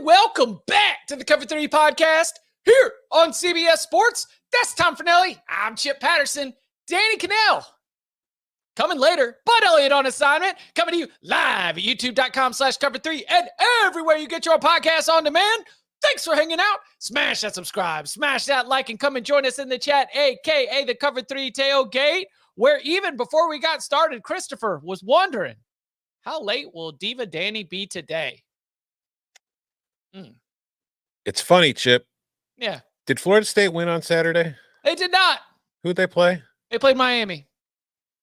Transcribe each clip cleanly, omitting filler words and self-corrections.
welcome back to the Cover 3 podcast here on CBS Sports. That's Tom Fornelli. I'm Chip Patterson. Danny Kanell. Coming later, Bud Elliott on assignment. Coming to you live at youtube.com/cover3 and everywhere you get your podcast on demand. Thanks for hanging out. Smash that subscribe, smash that like, and come and join us in the chat, a.k.a. the Cover 3 Tailgate, where even before we got started, Christopher was wondering, how late will Diva Danny be today? It's funny, Chip. Yeah. Did Florida State win on Saturday? They did not. Who'd they play? They played Miami.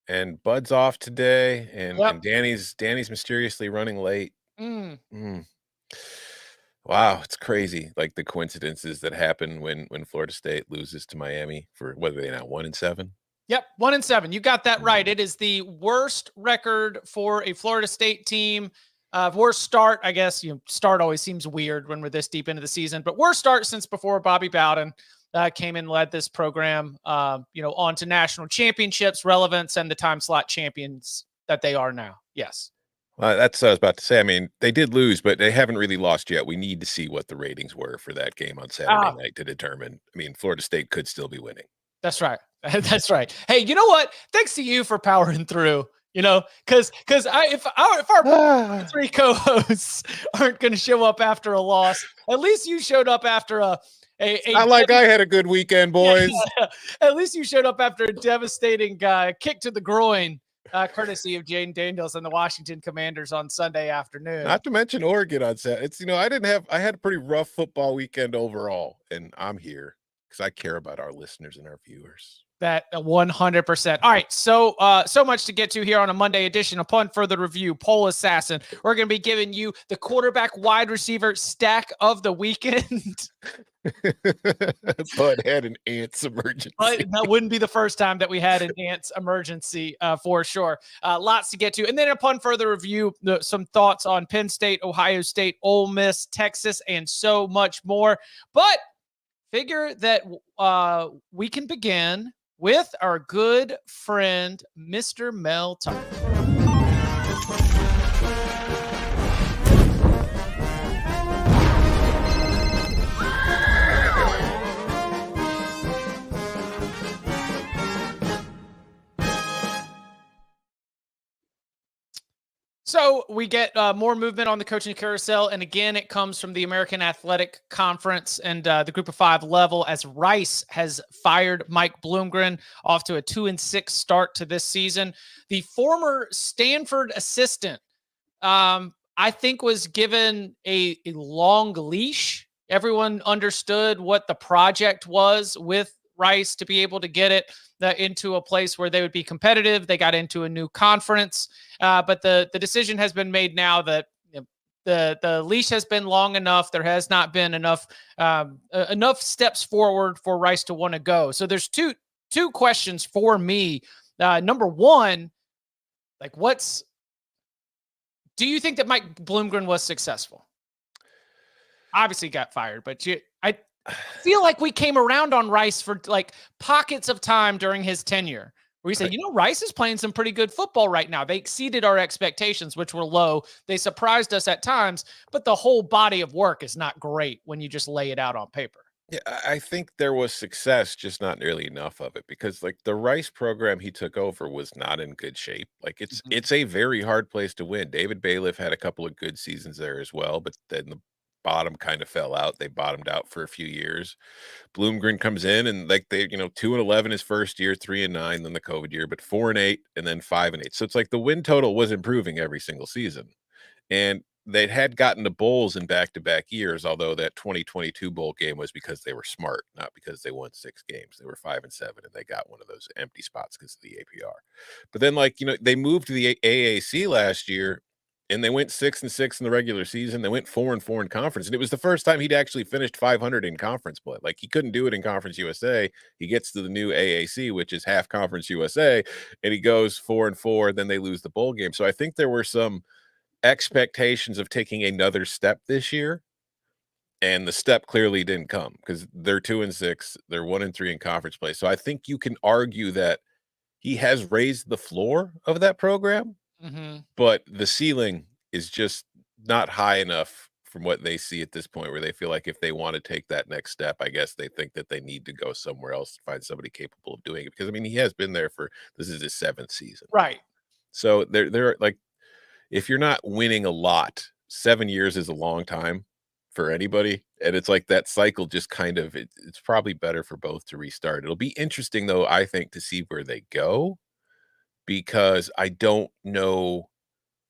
And Bud's off today, and Danny's mysteriously running late. Wow, it's crazy. Like the coincidences that happen when Florida State loses to Miami for whether they're now 1-7. Yep, 1-7. You got that right. It is the worst record for a Florida State team. Worst start, I guess. Start always seems weird when we're this deep into the season, but worst start since before Bobby Bowden came and led this program, on to national championships, relevance, and the time slot champions that they are now. Yes. That's what I was about to say. I mean, they did lose, but they haven't really lost yet. We need to see what the ratings were for that game on Saturday night to determine. I mean, Florida State could still be winning. That's right. That's right. Hey, you know what? Thanks to you for powering through. Because if our three co-hosts aren't going to show up after a loss, at least you showed up after I had a good weekend, boys. Yeah. At least you showed up after a devastating kick to the groin, courtesy of Jane Daniels and the Washington Commanders on Sunday afternoon. Not to mention Oregon on Saturday. It's I had a pretty rough football weekend overall, and I'm here because I care about our listeners and our viewers. That 100%. All right. So much to get to here on a Monday edition. Upon further review, Poll Assassin, we're going to be giving you the quarterback wide receiver stack of the weekend. Bud had an ants emergency. But that wouldn't be the first time that we had an ants emergency for sure. Lots to get to. And then upon further review, some thoughts on Penn State, Ohio State, Ole Miss, Texas, and so much more. But figure that we can begin with our good friend, Mr. Mel Tucker. So we get more movement on the coaching carousel, and again, it comes from the American Athletic Conference and the Group of Five level, as Rice has fired Mike Bloomgren off to a 2-6 start to this season. The former Stanford assistant, I think, was given a long leash. Everyone understood what the project was with Rice to be able to get it into a place where they would be competitive. They got into a new conference, but the decision has been made now that the leash has been long enough. There has not been enough steps forward for Rice to want to go. So there's two questions for me. Number one, do you think that Mike Bloomgren was successful? Obviously he got fired, but I feel like we came around on Rice for pockets of time during his tenure where we said, Rice is playing some pretty good football right now. They exceeded our expectations, which were low. They surprised us at times, but the whole body of work is not great when you just lay it out on paper. Yeah, I think there was success, just not nearly enough of it, because the Rice program he took over was not in good shape. It's a very hard place to win. David Bailiff had a couple of good seasons there as well, but then the bottom kind of fell out. They bottomed out for a few years. Bloomgren comes in and they 2-11 his first year, 3-9 then the COVID year, but 4-8 and then 5-8. So it's like the win total was improving every single season. And they had gotten to bowls in back-to-back years, although that 2022 bowl game was because they were smart, not because they won 6 games. They were 5-7 and they got one of those empty spots because of the APR. But then they moved to the AAC last year. And they went 6-6 in the regular season. They went 4-4 in conference. And it was the first time he'd actually finished 500 in conference play. He couldn't do it in Conference USA. He gets to the new AAC, which is half Conference USA, and he goes 4-4. Then they lose the bowl game. So I think there were some expectations of taking another step this year. And the step clearly didn't come because they're 2-6. They're 1-3 in conference play. So I think you can argue that he has raised the floor of that program. Mm-hmm. But the ceiling is just not high enough from what they see at this point, where they feel like if they want to take that next step, I guess they think that they need to go somewhere else to find somebody capable of doing it. Because I mean, he has been there this is his 7th season. Right. So they're like, if you're not winning a lot, 7 years is a long time for anybody. And it's like that cycle just kind of, it's probably better for both to restart. It'll be interesting though, I think, to see where they go, because I don't know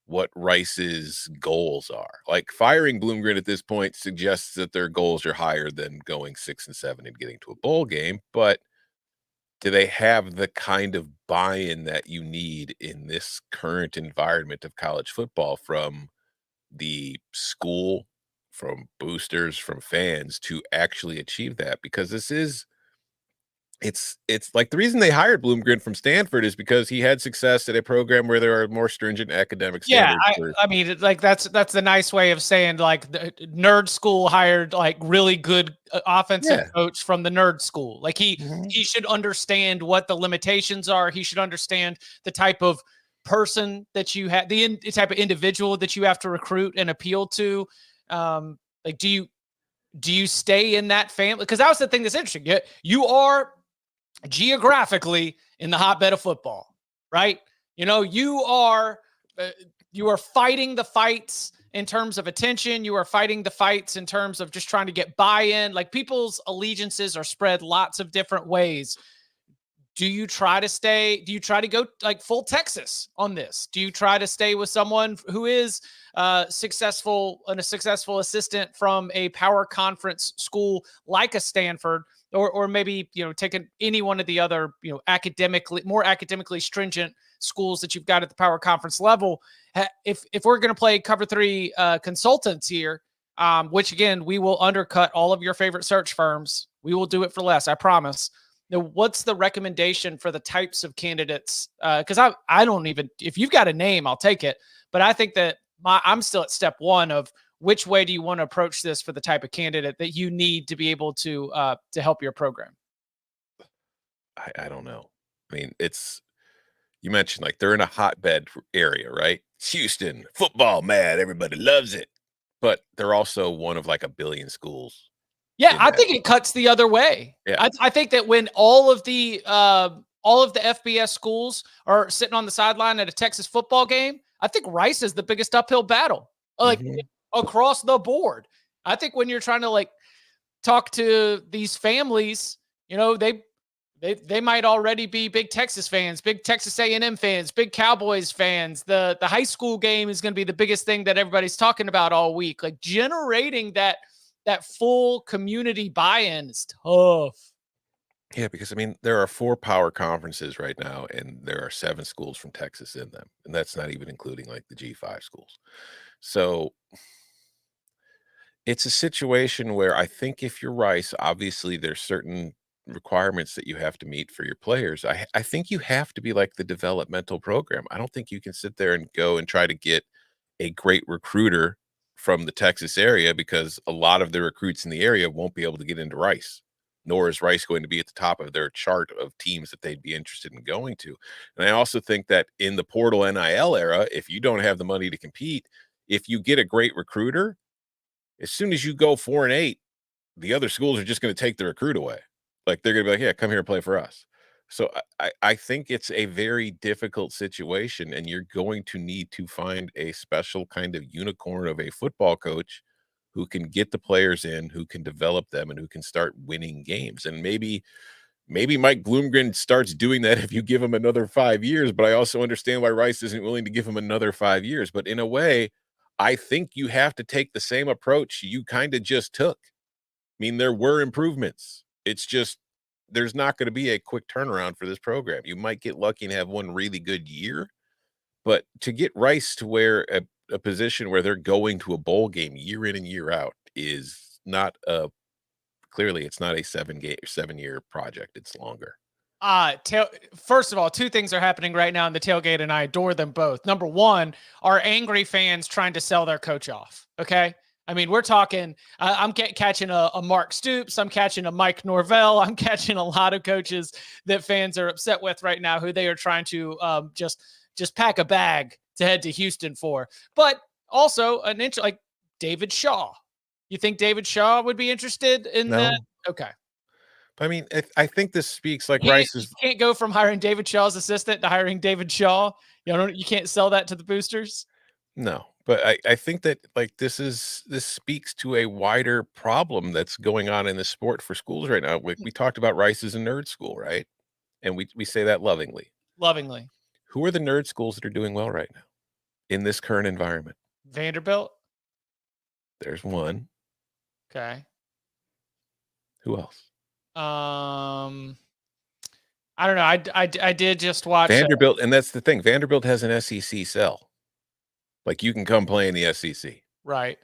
what Rice's goals are. Like, firing Bloomgren at this point suggests that their goals are higher than going 6-7 and getting to a bowl game. But do they have the kind of buy-in that you need in this current environment of college football from the school, from boosters, from fans to actually achieve that? Because it's like the reason they hired Bloomgren from Stanford is because he had success at a program where there are more stringent academic Yeah, standards. I mean, like that's the nice way of saying, like, the nerd school hired like really good offensive coach from the nerd school. Like he should understand what the limitations are. He should understand the type of person that you have, the type of individual that you have to recruit and appeal to. Like, do you stay in that family? Because that was the thing that's interesting. You are geographically in the hotbed of football, right? You know, you are fighting the fights in terms of attention. You are fighting the fights in terms of just trying to get buy-in. Like, people's allegiances are spread lots of different ways. Do you try to stay? Do you try to go like full Texas on this? Do you try to stay with someone who is successful and a successful assistant from a power conference school like a Stanford, or maybe, you know, taking any one of the other, you know, more academically stringent schools that you've got at the power conference level? If we're going to play cover 3 consultants here, which again, we will undercut all of your favorite search firms. We will do it for less, I promise. Now, what's the recommendation for the types of candidates? Because I don't even, if you've got a name, I'll take it. But I think that I'm still at step 1 of which way do you want to approach this for the type of candidate that you need to be able to help your program? I don't know. I mean, you mentioned like they're in a hotbed area, right? It's Houston, football mad, everybody loves it. But they're also one of like a billion schools. Yeah, I think it cuts the other way. Yeah. I think that when all of the FBS schools are sitting on the sideline at a Texas football game, I think Rice is the biggest uphill battle, like across the board. I think when you're trying to like talk to these families, you know, they might already be big Texas fans, big Texas A&M fans, big Cowboys fans. The high school game is going to be the biggest thing that everybody's talking about all week. Like, generating that full community buy-in is tough. Yeah, because I mean, there are 4 power conferences right now, and there are 7 schools from Texas in them. And that's not even including like the G5 schools. So it's a situation where I think if you're Rice, obviously there's certain requirements that you have to meet for your players. I think you have to be like the developmental program. I don't think you can sit there and go and try to get a great recruiter from the Texas area, because a lot of the recruits in the area won't be able to get into Rice, nor is Rice going to be at the top of their chart of teams that they'd be interested in going to. And I also think that in the portal NIL era, if you don't have the money to compete, if you get a great recruiter, as soon as you go 4-8, the other schools are just going to take the recruit away. Like, they're going to be like, yeah, come here and play for us. So I think it's a very difficult situation, and you're going to need to find a special kind of unicorn of a football coach who can get the players in, who can develop them, and who can start winning games. And maybe Mike Bloomgren starts doing that if you give him another 5 years, but I also understand why Rice isn't willing to give him another 5 years. But in a way, I think you have to take the same approach you kind of just took. I mean, there were improvements. It's just there's not going to be a quick turnaround for this program. You might get lucky and have one really good year, but to get Rice to where a position where they're going to a bowl game year in and year out is not clearly it's not a 7-year project. It's longer. First of all, 2 things are happening right now in the tailgate, and I adore them both. Number 1, are angry fans trying to sell their coach off. Okay. I mean, we're talking, I'm catching a Mark Stoops. I'm catching a Mike Norvell. I'm catching a lot of coaches that fans are upset with right now, who they are trying to just pack a bag to head to Houston for. But also like David Shaw. You think David Shaw would be interested in No. that? Okay. I mean, I think this speaks like You Rice is. can't go from hiring David Shaw's assistant to hiring David Shaw. You can't sell that to the boosters. No, but I think that like this speaks to a wider problem that's going on in the sport for schools right now. We talked about Rice as a nerd school, right? And we say that lovingly. Lovingly. Who are the nerd schools that are doing well right now in this current environment? Vanderbilt. There's one. Okay. Who else? I don't know. I did just watch Vanderbilt, and that's the thing. Vanderbilt has an SEC cell. Like you can come play in the SEC. Right.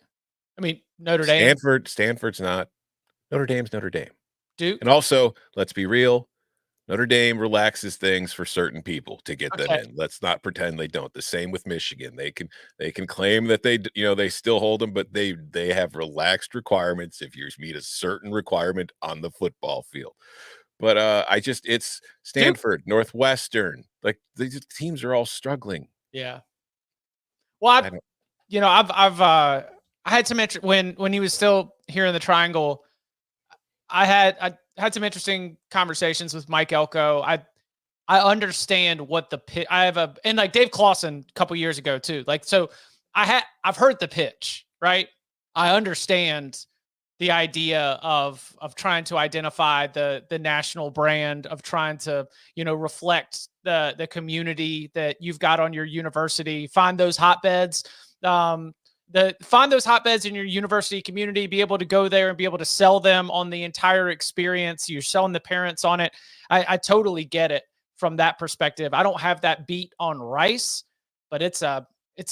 I mean, Notre Dame. Stanford's not. Notre Dame's Notre Dame. Duke. And also, let's be real, Notre Dame relaxes things for certain people to get them in. Let's not pretend they don't. The same with Michigan. They can claim that they still hold them, but they have relaxed requirements if you meet a certain requirement on the football field. But it's Stanford, Duke. Northwestern. Like these teams are all struggling. Yeah. Well, I had some interest when he was still here in the Triangle. I had some interesting conversations with Mike Elko. I understand what the pitch. And like Dave Clawson a couple years ago too. Like so, I've heard the pitch, right? I understand the idea of trying to identify the national brand, of trying to reflect the community that you've got on your university. Find those hotbeds. Find those hotbeds in your university community, be able to go there and be able to sell them on the entire experience. You're selling the parents on it. I totally get it from that perspective. I don't have that beat on Rice, but it's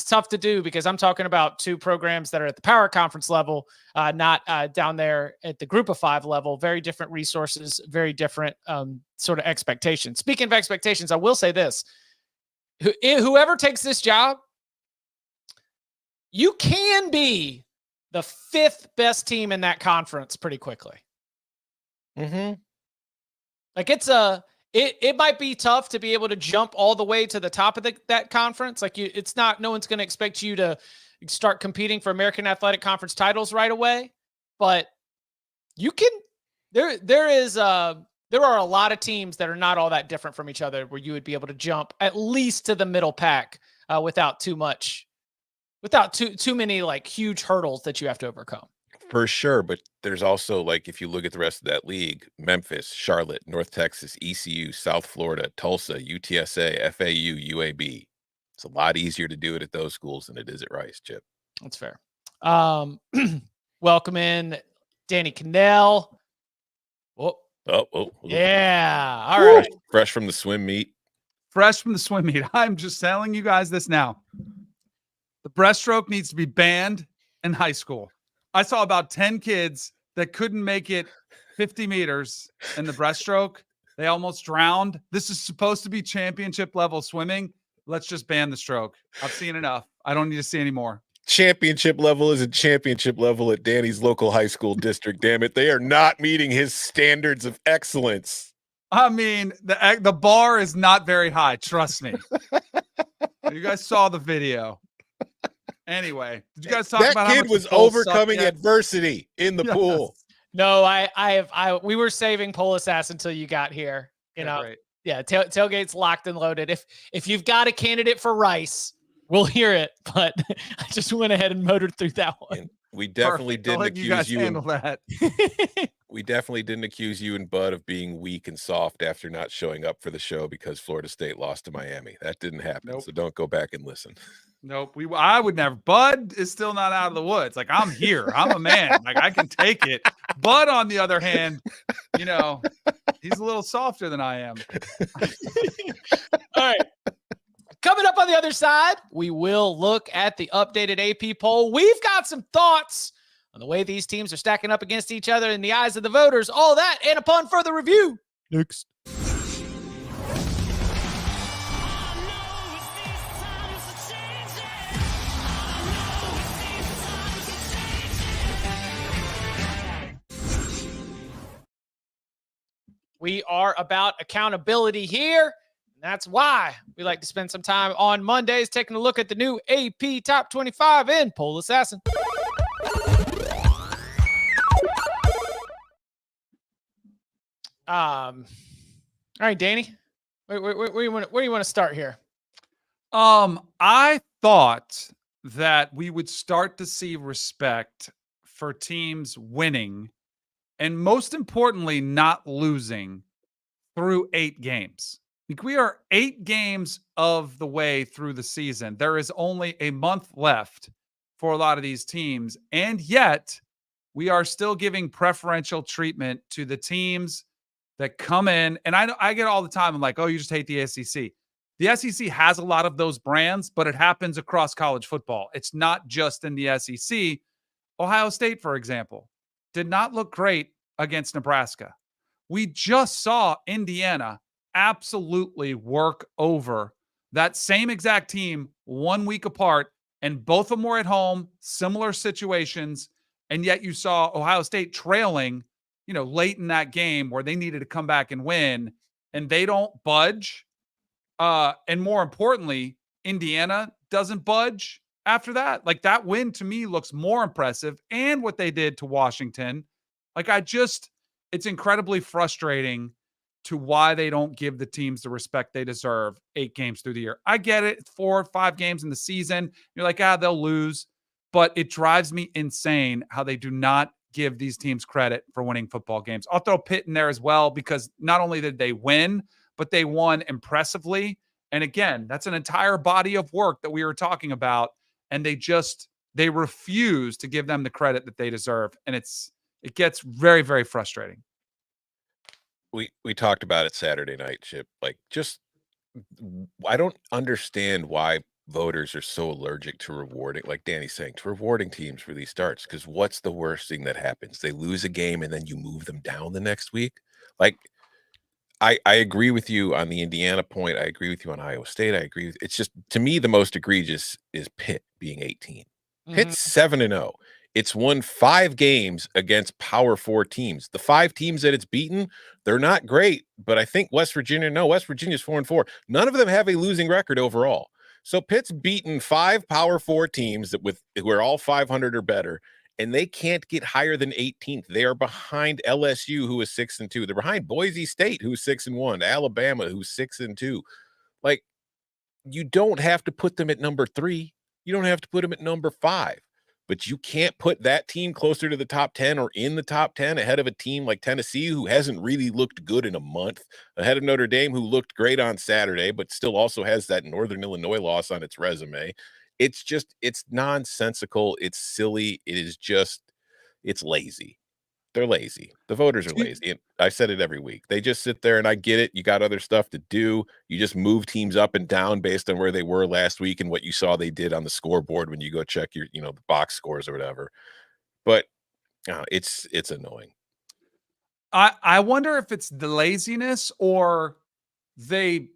tough to do because I'm talking about two programs that are at the power conference level, not down there at the group of five level. Very different resources, very different sort of expectations. Speaking of expectations, I will say this. Whoever takes this job, you can be the fifth best team in that conference pretty quickly. Mm-hmm. Like it might be tough to be able to jump all the way to the top of that conference. Like no one's going to expect you to start competing for American Athletic Conference titles right away, but you can, there are a lot of teams that are not all that different from each other where you would be able to jump at least to the middle pack without too many like huge hurdles that you have to overcome. For sure, but there's also like if you look at the rest of that league, Memphis, Charlotte, North Texas, ECU, South Florida, Tulsa, UTSA, FAU, UAB. It's a lot easier to do it at those schools than it is at Rice, Chip. That's fair. Welcome in Danny Kanell. Oh. Yeah. All right. Fresh from the swim meet. I'm just telling you guys this now. The breaststroke needs to be banned in high school. I saw about 10 kids that couldn't make it 50 meters in the breaststroke. They almost drowned. This is supposed to be championship level swimming. Let's just ban the stroke. I've seen enough. I don't need to see any more. Championship level isn't championship level at Danny's local high school district. Damn it. They are not meeting his standards of excellence. I mean, the bar is not very high. Trust me. You guys saw the video. Anyway, did you guys talk about that kid was overcoming adversity in the pool? No, we were saving Polis until you got here. Great. Yeah, tailgate's locked and loaded. If you've got a candidate for Rice, we'll hear it. But I just went ahead and motored through that one. And we definitely didn't accuse you. Handle that. We definitely didn't accuse you and Bud of being weak and soft after not showing up for the show because Florida State lost to Miami. That didn't happen. Nope. So don't go back and listen. Nope. I would never. Bud is still not out of the woods. Like, I'm here. I'm a man. Like, I can take it. Bud, on the other hand, he's a little softer than I am. All right. Coming up on the other side, we will look at the updated AP poll. We've got some thoughts on the way these teams are stacking up against each other in the eyes of the voters. All that and upon further review. Next. We are about accountability here. That's why we like to spend some time on Mondays taking a look at the new AP Top 25 in Poll Assassin. All right, Danny, where do you want to start here? I thought that we would start to see respect for teams winning and most importantly, not losing through 8 games. Like we are 8 games of the way through the season. There is only a month left for a lot of these teams. And yet we are still giving preferential treatment to the teams that come in. And I get all the time. I'm like, oh, you just hate the SEC. The SEC has a lot of those brands, but it happens across college football. It's not just in the SEC. Ohio State, for example, did not look great against Nebraska. We just saw Indiana absolutely work over that same exact team 1 week apart, and both of them were at home, similar situations. And yet you saw Ohio State trailing, late in that game where they needed to come back and win, and they don't budge. And more importantly, Indiana doesn't budge after that. Like that win to me looks more impressive, and what they did to Washington. Like it's incredibly frustrating to why they don't give the teams the respect they deserve 8 games through the year. I get it. It's 4 or 5 games in the season. You're like, they'll lose. But it drives me insane how they do not give these teams credit for winning football games. I'll throw Pitt in there as well, because not only did they win, but they won impressively. And again, that's an entire body of work that we were talking about. And they refuse to give them the credit that they deserve. And it gets very, very frustrating. We talked about it Saturday night, Chip. Like, I don't understand why voters are so allergic to rewarding, like Danny's saying, to rewarding teams for these starts. Because what's the worst thing that happens? They lose a game and then you move them down the next week. Like, I agree with you on the Indiana point. I agree with you on Iowa State. It's just, to me, the most egregious is Pitt being 18. Pitt's 7-0. It's won 5 games against Power 4 teams. The 5 teams that it's beaten, they're not great, but I think West Virginia's 4-4. None of them have a losing record overall. So Pitt's beaten 5 Power 4 teams who are all 500 or better, and they can't get higher than 18th. They are behind LSU, who is 6-2. They're behind Boise State, who's 6-1, Alabama, who's 6-2. Like, you don't have to put them at number 3. You don't have to put them at number 5. But you can't put that team closer to the top 10 or in the top 10 ahead of a team like Tennessee, who hasn't really looked good in a month, ahead of Notre Dame, who looked great on Saturday, but still also has that Northern Illinois loss on its resume. It's nonsensical. It's silly. It's lazy. They're lazy. The voters are lazy. And I said it every week. They just sit there, and I get it. You got other stuff to do. You just move teams up and down based on where they were last week and what you saw they did on the scoreboard when you go check your, the box scores or whatever. But it's annoying. I wonder if it's the laziness or they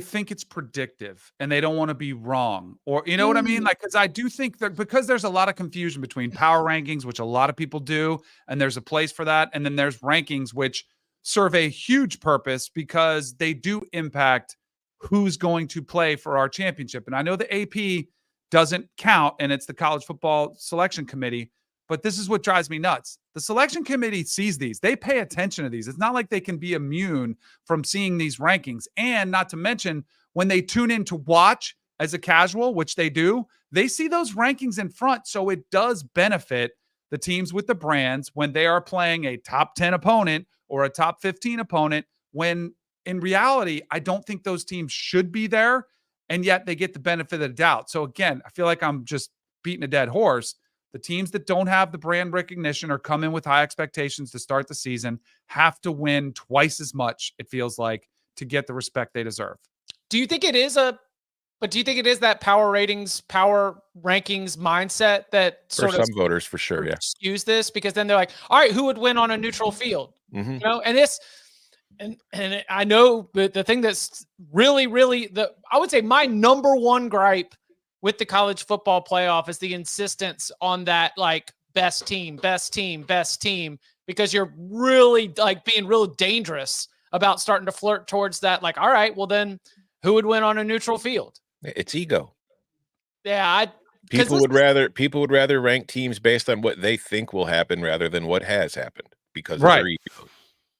think it's predictive and they don't want to be wrong, or you know what I mean? Like, because I do think that because there's a lot of confusion between power rankings, which a lot of people do, and there's a place for that. And then there's rankings, which serve a huge purpose because they do impact who's going to play for our championship. And I know the AP doesn't count and it's the college football selection committee, but this is what drives me nuts. The selection committee sees these. They pay attention to these. It's not like they can be immune from seeing these rankings. And not to mention, when they tune in to watch as a casual, which they do, they see those rankings in front. So it does benefit the teams with the brands when they are playing a top 10 opponent or a top 15 opponent, when in reality, I don't think those teams should be there. And yet they get the benefit of the doubt. So again, I feel like I'm just beating a dead horse. The teams that don't have the brand recognition or come in with high expectations to start the season have to win twice as much, it feels like, to get the respect they deserve. Do you think it is that power rankings mindset that sort of some voters for sure, yeah, skews this? Because then they're like, all right, who would win on a neutral field? And I know the thing that's really, really I would say my number one gripe with the college football playoff is the insistence on that, like, best team, because you're really like being real dangerous about starting to flirt towards that. Like, all right, well then who would win on a neutral field? It's ego. Yeah. People would rather rank teams based on what they think will happen rather than what has happened because of their ego.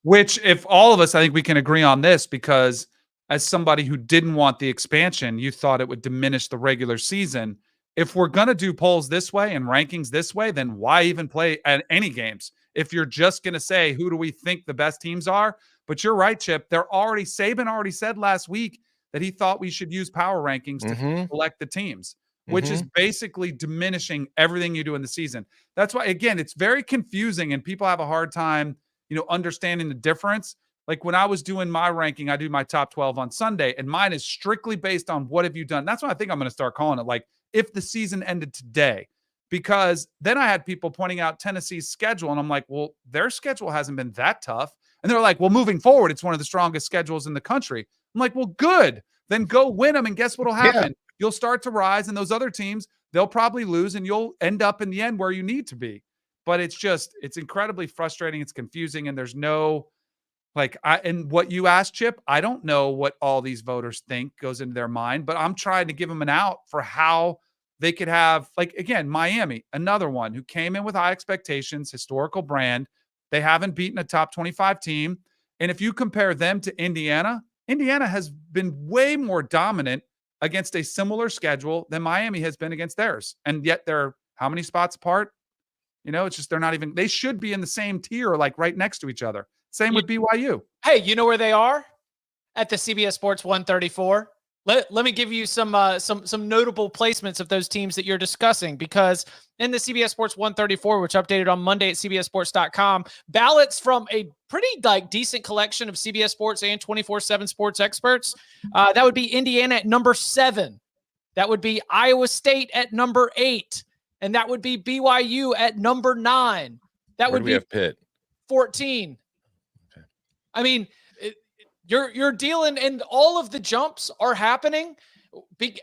Which, if all of us, I think we can agree on this, because as somebody who didn't want the expansion, you thought it would diminish the regular season. If we're going to do polls this way and rankings this way, then why even play at any games? If you're just going to say, who do we think the best teams are? But you're right, Chip. Saban already said last week that he thought we should use power rankings to select the teams, which is basically diminishing everything you do in the season. That's why, again, it's very confusing and people have a hard time, understanding the difference. Like when I was doing my ranking, I do my top 12 on Sunday, and mine is strictly based on what have you done. That's why I think I'm going to start calling it like if the season ended today, because then I had people pointing out Tennessee's schedule, and I'm like, well, their schedule hasn't been that tough. And they're like, well, moving forward, it's one of the strongest schedules in the country. I'm like, well, good. Then go win them, and guess what'll happen? Yeah. You'll start to rise, and those other teams, they'll probably lose, and you'll end up in the end where you need to be. But it's incredibly frustrating. It's confusing. And there's no, and what you asked, Chip, I don't know what all these voters think goes into their mind, but I'm trying to give them an out for how they could have, again, Miami, another one who came in with high expectations, historical brand. They haven't beaten a top 25 team. And if you compare them to Indiana, Indiana has been way more dominant against a similar schedule than Miami has been against theirs. And yet they're how many spots apart? It's just, they should be in the same tier, right next to each other. Same with BYU. Hey, you know where they are? At the CBS Sports 134. Let me give you some notable placements of those teams that you're discussing, because in the CBS Sports 134, which updated on Monday at cbssports.com, ballots from a pretty decent collection of CBS Sports and 24/7 Sports experts. That would be Indiana at number 7. That would be Iowa State at number 8. And that would be BYU at number 9. That would be Pitt 14. Okay. I mean, you're dealing, and all of the jumps are happening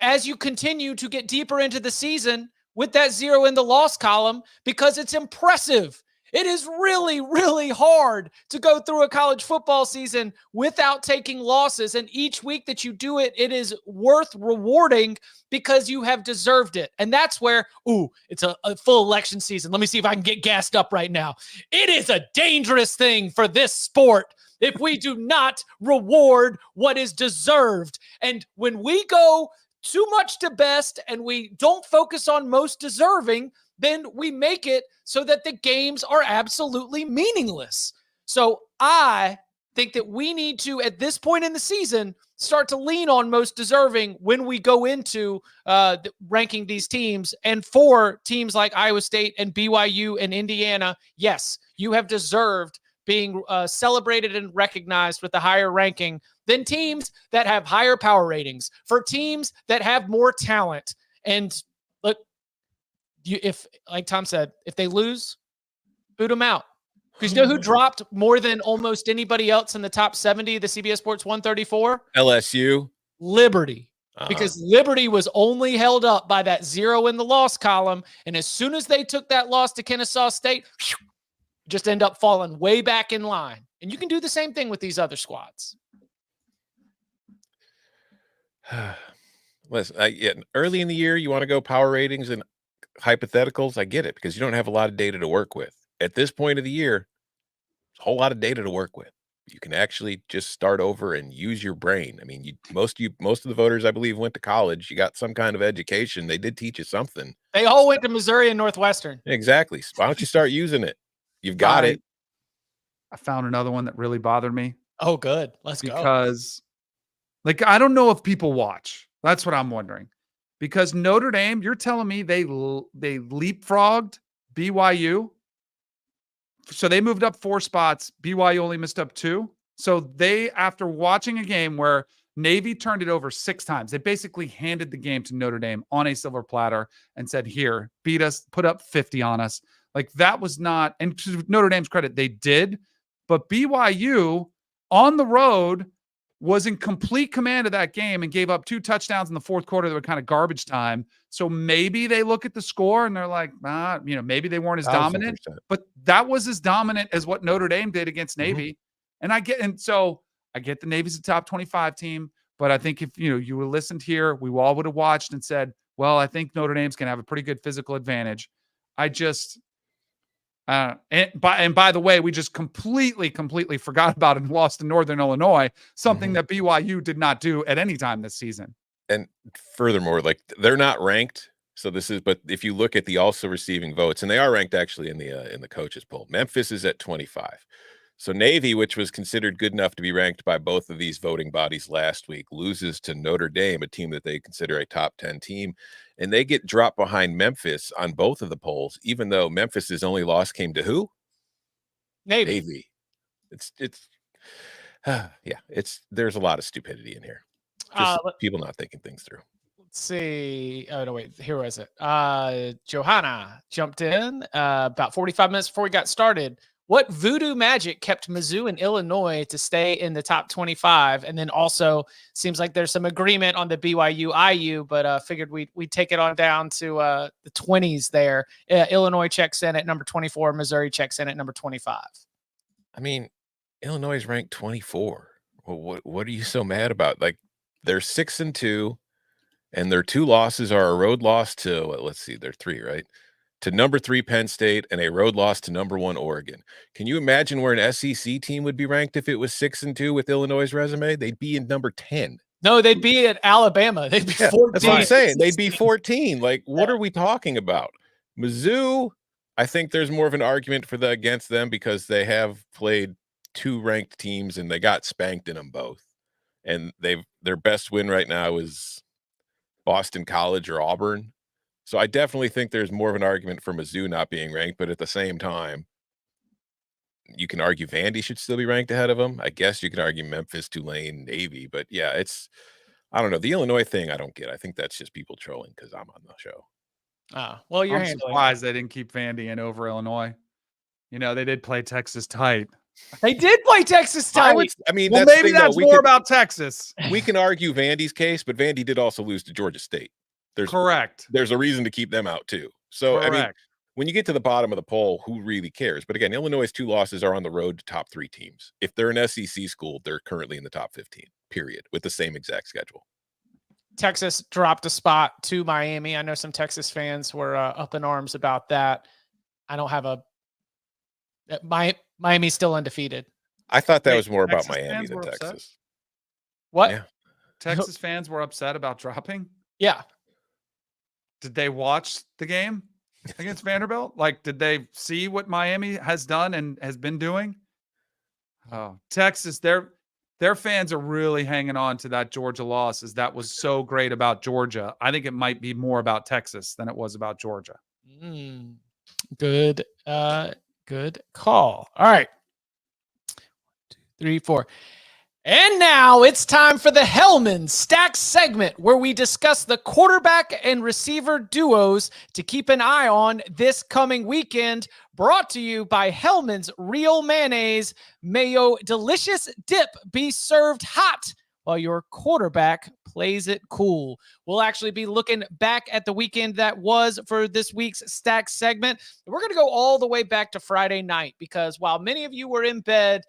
as you continue to get deeper into the season with that 0 in the loss column, because it's impressive. It is really, really hard to go through a college football season without taking losses. And each week that you do it, it is worth rewarding because you have deserved it. And that's where, it's a full election season. Let me see if I can get gassed up right now. It is a dangerous thing for this sport if we do not reward what is deserved. And when we go too much to best and we don't focus on most deserving, then we make it so that the games are absolutely meaningless. So I think that we need to, at this point in the season, start to lean on most deserving when we go into ranking these teams. And for teams like Iowa State and BYU and Indiana, yes, you have deserved being celebrated and recognized with a higher ranking than teams that have higher power ratings, for teams that have more talent. And look, if, like Tom said, if they lose, boot them out. Because you know who dropped more than almost anybody else in the top 70 of the CBS Sports 134? LSU. Liberty. Because Liberty was only held up by that 0 in the loss column. And as soon as they took that loss to Kennesaw State, just end up falling way back in line. And you can do the same thing with these other squads. Listen, early in the year, you want to go power ratings and hypotheticals. I get it, because you don't have a lot of data to work with. At this point of the year, there's a whole lot of data to work with. You can actually just start over and use your brain. I mean, most of the voters, I believe, went to college. You got some kind of education. They did teach you something. They all went to Missouri and Northwestern. Exactly. So why don't you start using it? You've got it. I found another one that really bothered me. Oh, good. Let's go. Because, I don't know if people watch. That's what I'm wondering. Because Notre Dame, you're telling me they leapfrogged BYU? So they moved up 4 spots. BYU only missed up 2. So they, after watching a game where Navy turned it over 6 times, they basically handed the game to Notre Dame on a silver platter and said, here, beat us, put up 50 on us. That was not, and to Notre Dame's credit, they did. But BYU on the road was in complete command of that game and gave up 2 touchdowns in the fourth quarter that were kind of garbage time. So maybe they look at the score and they're like, maybe they weren't as dominant, but that was as dominant as what Notre Dame did against Navy. And I get the Navy's a top 25 team, but I think if you were listened here, we all would have watched and said, well, I think Notre Dame's going to have a pretty good physical advantage. And by the way, we just completely forgot about and lost to Northern Illinois, something that BYU did not do at any time this season. And furthermore, like they're not ranked. So but if you look at the also receiving votes, and they are ranked actually in the coaches poll, Memphis is at 25. So Navy, which was considered good enough to be ranked by both of these voting bodies last week, loses to Notre Dame, a team that they consider a top 10 team, and they get dropped behind Memphis on both of the polls, even though Memphis's only loss came to who? Navy. It's there's a lot of stupidity in here. Just people not thinking things through. Let's see. Oh no, wait. Here was it. Johanna jumped in about 45 minutes before we got started. What voodoo magic kept Mizzou and Illinois to stay in the top 25? And then also seems like there's some agreement on the BYU IU, but figured we'd take it on down to the 20s there. Illinois checks in at number 24. Missouri checks in at number 25. I mean, Illinois is ranked 24. Well, what are you so mad about? Like, they're 6-2, and their 2 losses are a road loss to let's see, they're 3, right? To number 3 Penn State and a road loss to number 1 Oregon. Can you imagine where an SEC team would be ranked if it was 6-2 with Illinois' resume? They'd be in number 10. No, they'd be at Alabama. They'd be 14. That's what I'm saying. They'd be 14. Like, what are we talking about? Mizzou, I think there's more of an argument against them because they have played 2 ranked teams and they got spanked in them both. And their best win right now is Boston College or Auburn. So I definitely think there's more of an argument for Mizzou not being ranked, but at the same time, you can argue Vandy should still be ranked ahead of them. I guess you can argue Memphis, Tulane, Navy, but yeah, I don't know. The Illinois thing, I don't get. I think that's just people trolling because I'm on the show. Oh, well, you're I'm surprised they didn't keep Vandy in over Illinois. You know, they did play Texas tight. They did play Texas tight. Well, maybe that's more about Texas. We can argue Vandy's case, but Vandy did also lose to Georgia State. Correct. There's a reason to keep them out too. So, Correct. I mean, when you get to the bottom of the poll, who really cares? But again, Illinois' 2 losses are on the road to top 3 teams. If they're an SEC school, they're currently in the top 15, period, with the same exact schedule. Texas dropped a spot to Miami. I know some Texas fans were up in arms about that. I don't have Miami's still undefeated. I thought that was more about Miami than Texas. Upset? What? Yeah. Texas fans were upset about dropping? Yeah. Did they watch the game against Vanderbilt? Like, did they see what Miami has done and has been doing? Oh, Texas, their fans are really hanging on to that Georgia loss, as that was so great about Georgia. I think it might be more about Texas than it was about Georgia. Good call. All right. 1, 2, 3, 4. And now it's time for the Hellman Stack segment, where we discuss the quarterback and receiver duos to keep an eye on this coming weekend. Brought to you by Hellman's Real Mayonnaise. May your delicious dip be served hot while your quarterback plays it cool. We'll actually be looking back at the weekend that was for this week's Stack segment. We're going to go all the way back to Friday night, because while many of you were in bed,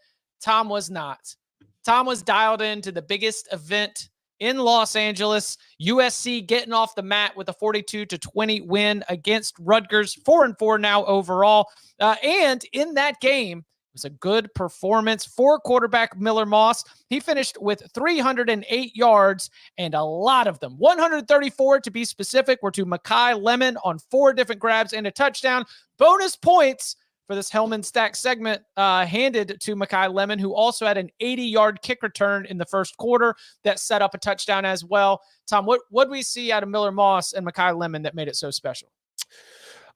Tom was not. Tom was dialed into the biggest event in Los Angeles. USC getting off the mat with a 42-20 win against Rutgers, 4-4 now overall. And in that game, it was a good performance for quarterback Miller Moss. He finished with 308 yards, and a lot of them, 134 to be specific, were to Makai Lemon on 4 different grabs and a touchdown. Bonus points for this Hellman Stack segment handed to Makai Lemon, who also had an 80-yard kick return in the first quarter that set up a touchdown as well. Tom, what do we see out of Miller Moss and Makai Lemon that made it so special?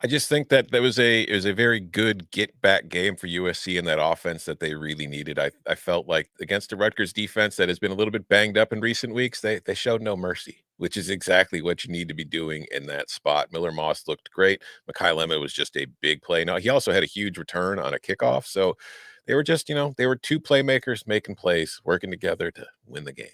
I just think that it was a very good get back game for USC in that offense that they really needed. I felt like against the Rutgers defense that has been a little bit banged up in recent weeks, they showed no mercy, which is exactly what you need to be doing in that spot. Miller Moss looked great. Makai Lemon was just a big play. Now, he also had a huge return on a kickoff. So they were just, they were 2 playmakers making plays, working together to win the game.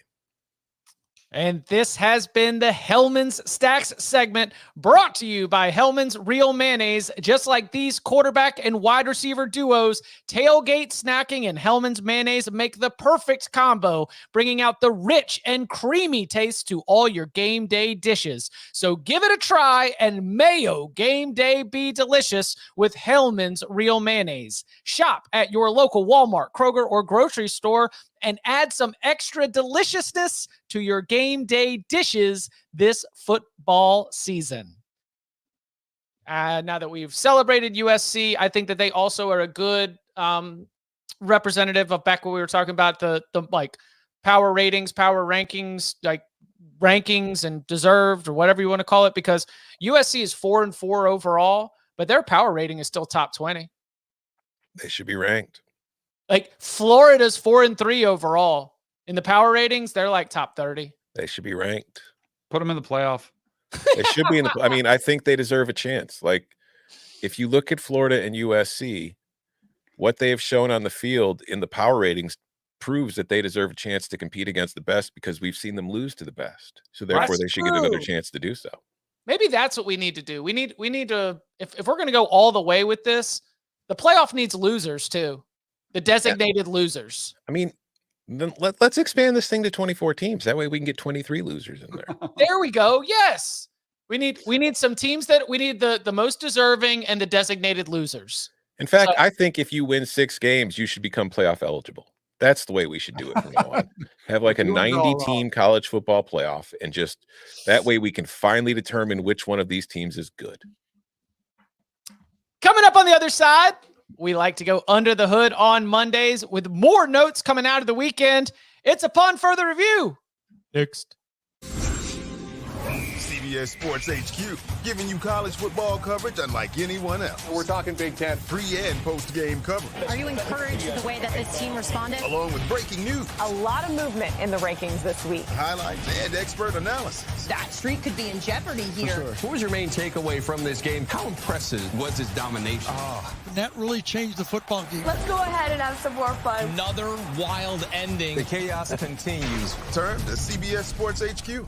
And this has been the Hellman's Stacks segment, brought to you by Hellman's Real Mayonnaise. Just like these quarterback and wide receiver duos, tailgate snacking and Hellman's mayonnaise make the perfect combo, bringing out the rich and creamy taste to all your game day dishes. So give it a try, and mayo game day be delicious with Hellman's Real Mayonnaise. Shop at your local Walmart, Kroger, or grocery store and add some extra deliciousness to your game day dishes this football season. Now that we've celebrated USC, I think that they also are a good representative of back what we were talking about, the like power ratings, power rankings, like rankings and deserved or whatever you want to call it, because USC is 4-4 overall, but their power rating is still top 20. They should be ranked. Like Florida's 4-3 overall. In the power ratings, they're like top 30. They should be ranked. Put them in the playoff. They should be in the. I mean, I think they deserve a chance. Like, if you look at Florida and USC, what they have shown on the field in the power ratings proves that they deserve a chance to compete against the best, because we've seen them lose to the best. So therefore, they should get another chance to do so. Maybe that's what we need to do. We need to, if we're going to go all the way with this, the playoff needs losers too. The designated losers. I mean, then let's expand this thing to 24 teams. That way we can get 23 losers in there. There we go. Yes. We need some teams that we need the most deserving and the designated losers. In fact, I think if you win 6 games, you should become playoff eligible. That's the way we should do it from now on. Have like a 90-team college football playoff, and just that way we can finally determine which one of these teams is good. Coming up on the other side, we like to go under the hood on Mondays with more notes coming out of the weekend. It's Upon Further Review. Next. CBS Sports HQ, giving you college football coverage unlike anyone else. We're talking Big Ten. Pre- and post-game coverage. Are you encouraged with the way that this team responded? Along with breaking news. A lot of movement in the rankings this week. Highlights and expert analysis. That streak could be in jeopardy here. Sure. What was your main takeaway from this game? How impressive was his domination? That really changed the football game. Let's go ahead and have some more fun. Another wild ending. The chaos continues. Turn to CBS Sports HQ.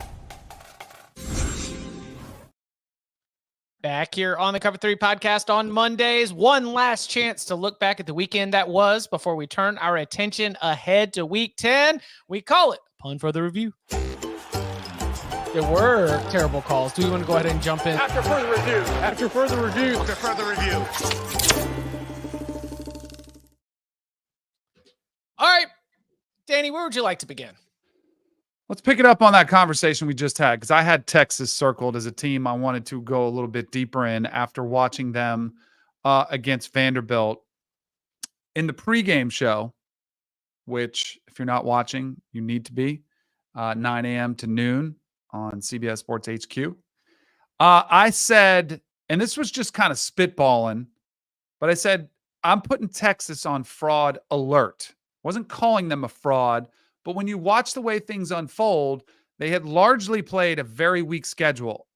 Back here on the Cover 3 podcast on Mondays. One last chance to look back at the weekend that was before we turn our attention ahead to week 10. We call it Upon Further Review. There were terrible calls. Do we want to go ahead and jump in? After further review. After further review. After further review. All right. Danny, where would you like to begin? Let's pick it up on that conversation we just had, because I had Texas circled as a team I wanted to go a little bit deeper in after watching them against Vanderbilt in the pregame show, which if you're not watching, you need to be, 9 a.m. to noon on CBS Sports HQ. I said, and this was just kind of spitballing, but I said, I'm putting Texas on fraud alert. Wasn't calling them a fraud. But when you watch the way things unfold, they had largely played a very weak schedule,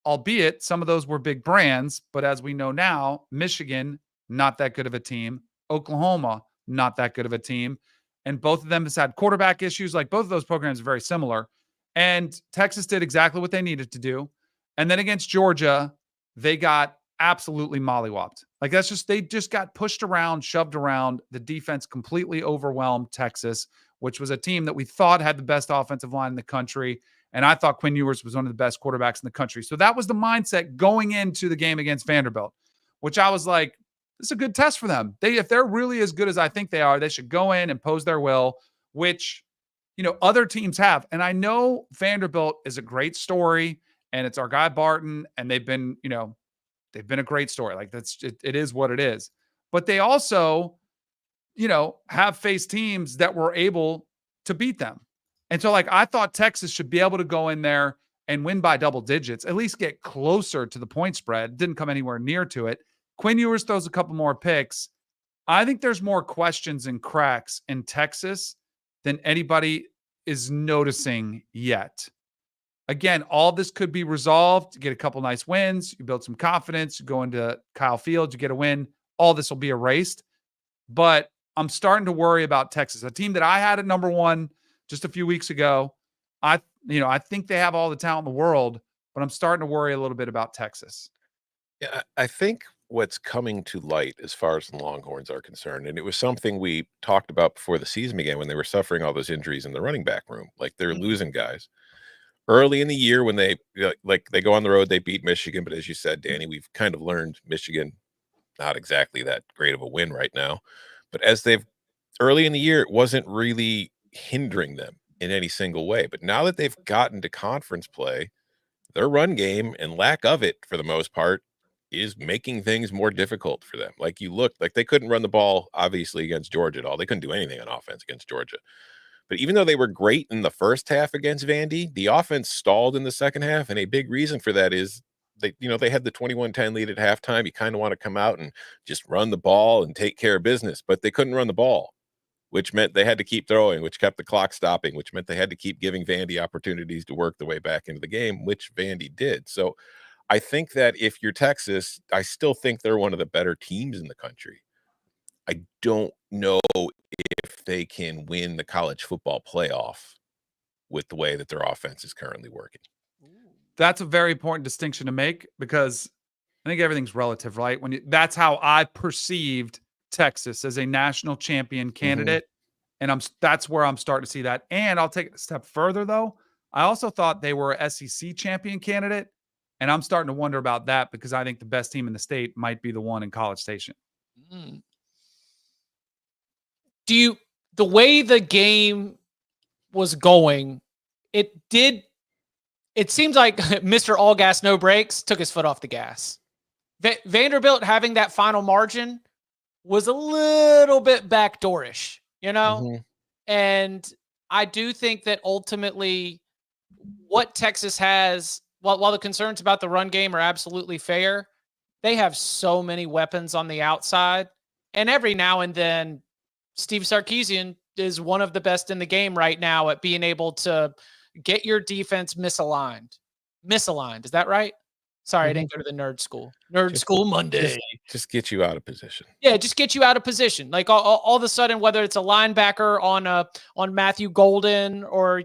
albeit some of those were big brands. But as we know now, Michigan, not that good of a team. Oklahoma, not that good of a team. And both of them has had quarterback issues. Like, both of those programs are very similar. And Texas did exactly what they needed to do. And then against Georgia, they got absolutely mollywopped. Like, they just got pushed around, shoved around. The defense completely overwhelmed Texas, which was a team that we thought had the best offensive line in the country. And I thought Quinn Ewers was one of the best quarterbacks in the country. So that was the mindset going into the game against Vanderbilt, which I was like, this is a good test for them. If they're really as good as I think they are, they should go in and pose their will, which, other teams have. And I know Vanderbilt is a great story, and it's our guy Barton, and they've been a great story. Like, it is what it is. But they also, have faced teams that were able to beat them. And so, I thought Texas should be able to go in there and win by double digits, at least get closer to the point spread. Didn't come anywhere near to it. Quinn Ewers throws a couple more picks. I think there's more questions and cracks in Texas than anybody is noticing yet. Again, all this could be resolved. You get a couple nice wins. You build some confidence. You go into Kyle Field. You get a win. All this will be erased. But I'm starting to worry about Texas, a team that I had at number 1 just a few weeks ago. I I think they have all the talent in the world, but I'm starting to worry a little bit about Texas. Yeah, I think what's coming to light as far as the Longhorns are concerned, and it was something we talked about before the season began when they were suffering all those injuries in the running back room. Like they're losing guys early in the year when they they go on the road, they beat Michigan. But as you said, Danny, we've kind of learned Michigan, not exactly that great of a win right now. But as they've early in the year, it wasn't really hindering them in any single way. But now that they've gotten to conference play, their run game and lack of it for the most part is making things more difficult for them. Like you look like they couldn't run the ball, obviously, against Georgia at all. They couldn't do anything on offense against Georgia. But even though they were great in the first half against Vandy, the offense stalled in the second half. And a big reason for that is they had the 21-10 lead at halftime. You kind of want to come out and just run the ball and take care of business, but they couldn't run the ball, which meant they had to keep throwing, which kept the clock stopping, which meant they had to keep giving Vandy opportunities to work their way back into the game, which Vandy did. So I think that if you're Texas, I still think they're one of the better teams in the country. I don't know if they can win the college football playoff with the way that their offense is currently working. That's a very important distinction to make because I think everything's relative, right? That's how I perceived Texas as a national champion candidate. And that's where I'm starting to see that. And I'll take it a step further, though. I also thought they were a SEC champion candidate. And I'm starting to wonder about that because I think the best team in the state might be the one in College Station. The way the game was going, it seems like Mr. All Gas, No Brakes took his foot off the gas. Vanderbilt having that final margin was a little bit backdoorish, and I do think that ultimately what Texas has, while the concerns about the run game are absolutely fair, they have so many weapons on the outside, and every now and then Steve Sarkisian is one of the best in the game right now at being able to get your defense misaligned. Is that right? Sorry, I didn't go to the nerd school. School Monday. Just get you out of position. Yeah, just get you out of position. Like all of a sudden, whether it's a linebacker on Matthew Golden or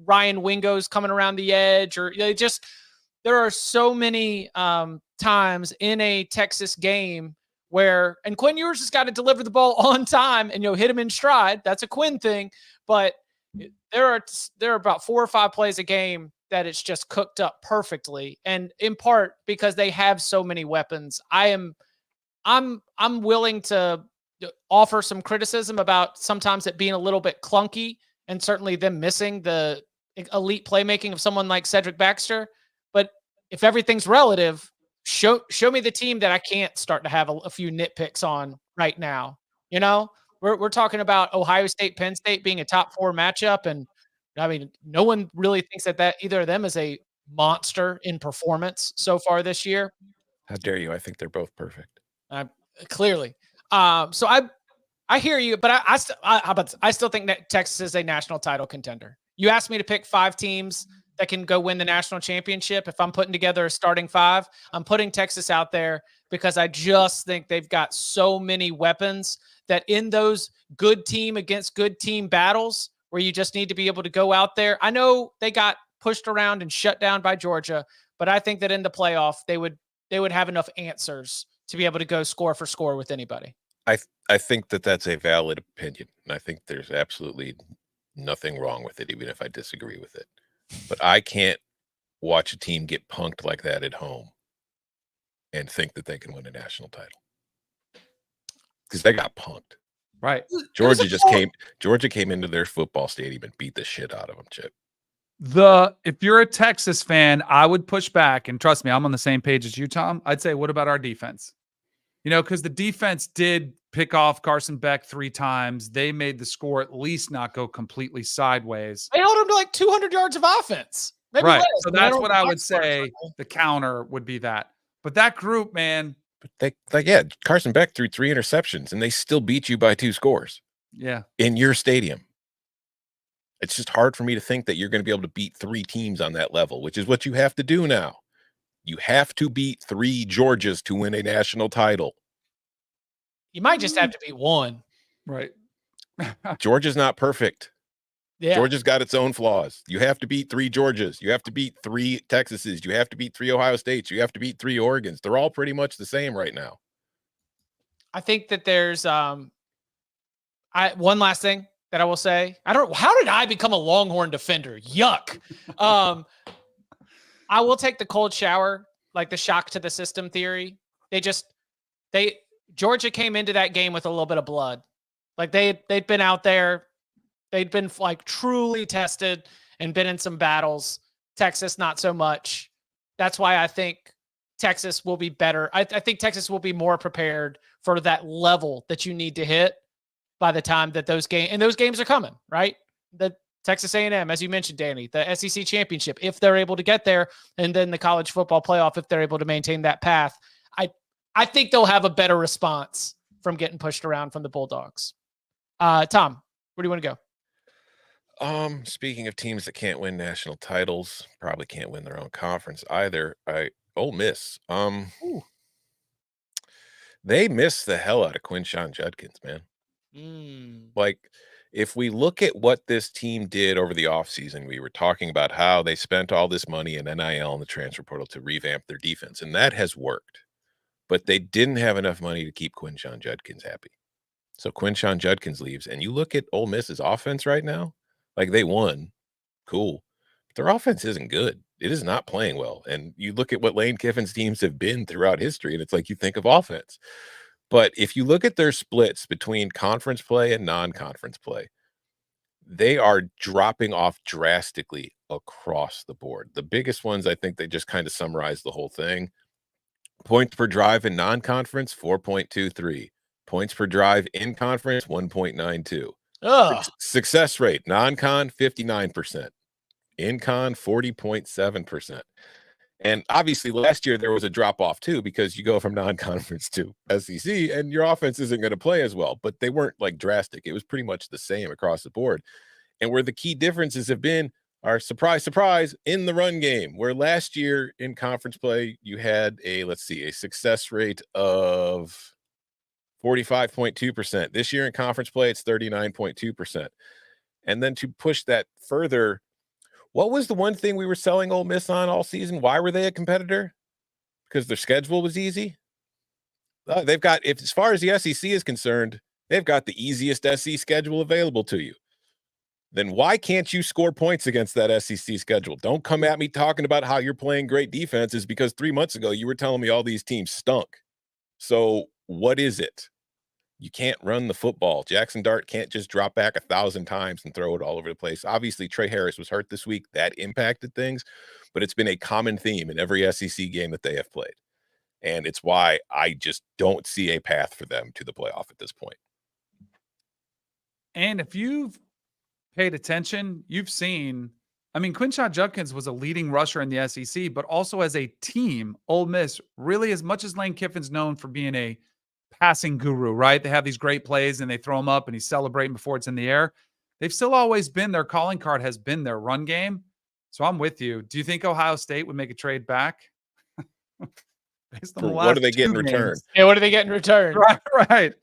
Ryan Wingo's coming around the edge, or there are so many times in a Texas game where, and Quinn Ewers has got to deliver the ball on time and hit him in stride. That's a Quinn thing, but there are about 4 or 5 plays a game that it's just cooked up perfectly, and in part because they have so many weapons. I'm willing to offer some criticism about sometimes it being a little bit clunky, and certainly them missing the elite playmaking of someone like Cedric Baxter. But if everything's relative, show me the team that I can't start to have a few nitpicks on right now. We're talking about Ohio State, Penn State being a top 4 matchup, and I mean, no one really thinks that either of them is a monster in performance so far this year. How dare you? I think they're both perfect. Clearly. So I hear you, but I still think that Texas is a national title contender. You asked me to pick 5 teams that can go win the national championship. If I'm putting together a starting 5, I'm putting Texas out there because I just think they've got so many weapons that in those good team against good team battles where you just need to be able to go out there. I know they got pushed around and shut down by Georgia, but I think that in the playoff, they would have enough answers to be able to go score for score with anybody. I think that that's a valid opinion, and I think there's absolutely nothing wrong with it, even if I disagree with it. But I can't watch a team get punked like that at home and think that they can win a national title because they got punked. Right. Georgia came into their football stadium and beat the shit out of them, Chip. If you're a Texas fan, I would push back, and trust me, I'm on the same page as you, Tom. I'd say, what about our defense? Because the defense did pick off Carson Beck 3 times. They made the score at least not go completely sideways. They held him to like 200 yards of offense. Maybe right. less. So that's what I would say. The counter would be that. But that group, man. But Carson Beck threw 3 interceptions, and they still beat you by 2 scores. Yeah. In your stadium. It's just hard for me to think that you're going to be able to beat 3 teams on that level, which is what you have to do now. You have to beat 3 Georgias to win a national title. You might just have to beat 1. Right. Georgia's not perfect. Yeah. Georgia's got its own flaws. You have to beat 3 Georgias. You have to beat 3 Texases. You have to beat 3 Ohio States. You have to beat 3 Oregons. They're all pretty much the same right now. I think that there's one last thing that I will say. How did I become a Longhorn defender? Yuck. I will take the cold shower, like the shock to the system theory. Georgia came into that game with a little bit of blood. Like they'd been out there, they'd been like truly tested and been in some battles. Texas, not so much. That's why I think Texas will be better. I think Texas will be more prepared for that level that you need to hit by the time that those games are coming, right? The Texas A&M, as you mentioned, Danny, the SEC championship, if they're able to get there, and then the college football playoff, if they're able to maintain that path, I think they'll have a better response from getting pushed around from the Bulldogs. Tom, where do you want to go? Speaking of teams that can't win national titles, probably can't win their own conference either. Ole Miss. They miss the hell out of Quinshon Judkins, man. Like, if we look at what this team did over the offseason, we were talking about how they spent all this money in NIL and the transfer portal to revamp their defense, and that has worked. But they didn't have enough money to keep Quinshon Judkins happy. So Quinshon Judkins leaves, and you look at Ole Miss's offense right now, like they won. Cool. But their offense isn't good. It is not playing well. And you look at what Lane Kiffin's teams have been throughout history, and it's like you think of offense. But if you look at their splits between conference play and non-conference play, they are dropping off drastically across the board. The biggest ones, I think they just kind of summarize the whole thing. Points per drive in non-conference, 4.23. Points per drive in conference, 1.92. Success rate, non-con, 59%. In-con, 40.7%. And obviously last year there was a drop-off too, because you go from non-conference to SEC and your offense isn't going to play as well, but they weren't like drastic. It was pretty much the same across the board. And where the key differences have been are, surprise, surprise, in the run game, where last year in conference play, you had a success rate of 45.2%. This year in conference play, it's 39.2%. And then to push that further, what was the one thing we were selling Ole Miss on all season? Why were they a competitor? Because their schedule was easy. They've got, as far as the SEC is concerned, they've got the easiest SEC schedule available to you. Then why can't you score points against that SEC schedule? Don't come at me talking about how you're playing great defense, is because 3 months ago you were telling me all these teams stunk. So what is it? You can't run the football. Jackson Dart can't just drop back 1,000 times and throw it all over the place. Obviously, Trey Harris was hurt this week. That impacted things, but it's been a common theme in every SEC game that they have played. And it's why I just don't see a path for them to the playoff at this point. And if you've paid attention, you've seen, Quinshon Judkins was a leading rusher in the SEC, but also as a team, Ole Miss, really, as much as Lane Kiffin's known for being a passing guru, right? They have these great plays and they throw them up and he's celebrating before it's in the air. They've still always been, their calling card has been their run game. So I'm with you. Do you think Ohio State would make a trade back? Based on what do they get in return? Yeah, what do they get in return? Right.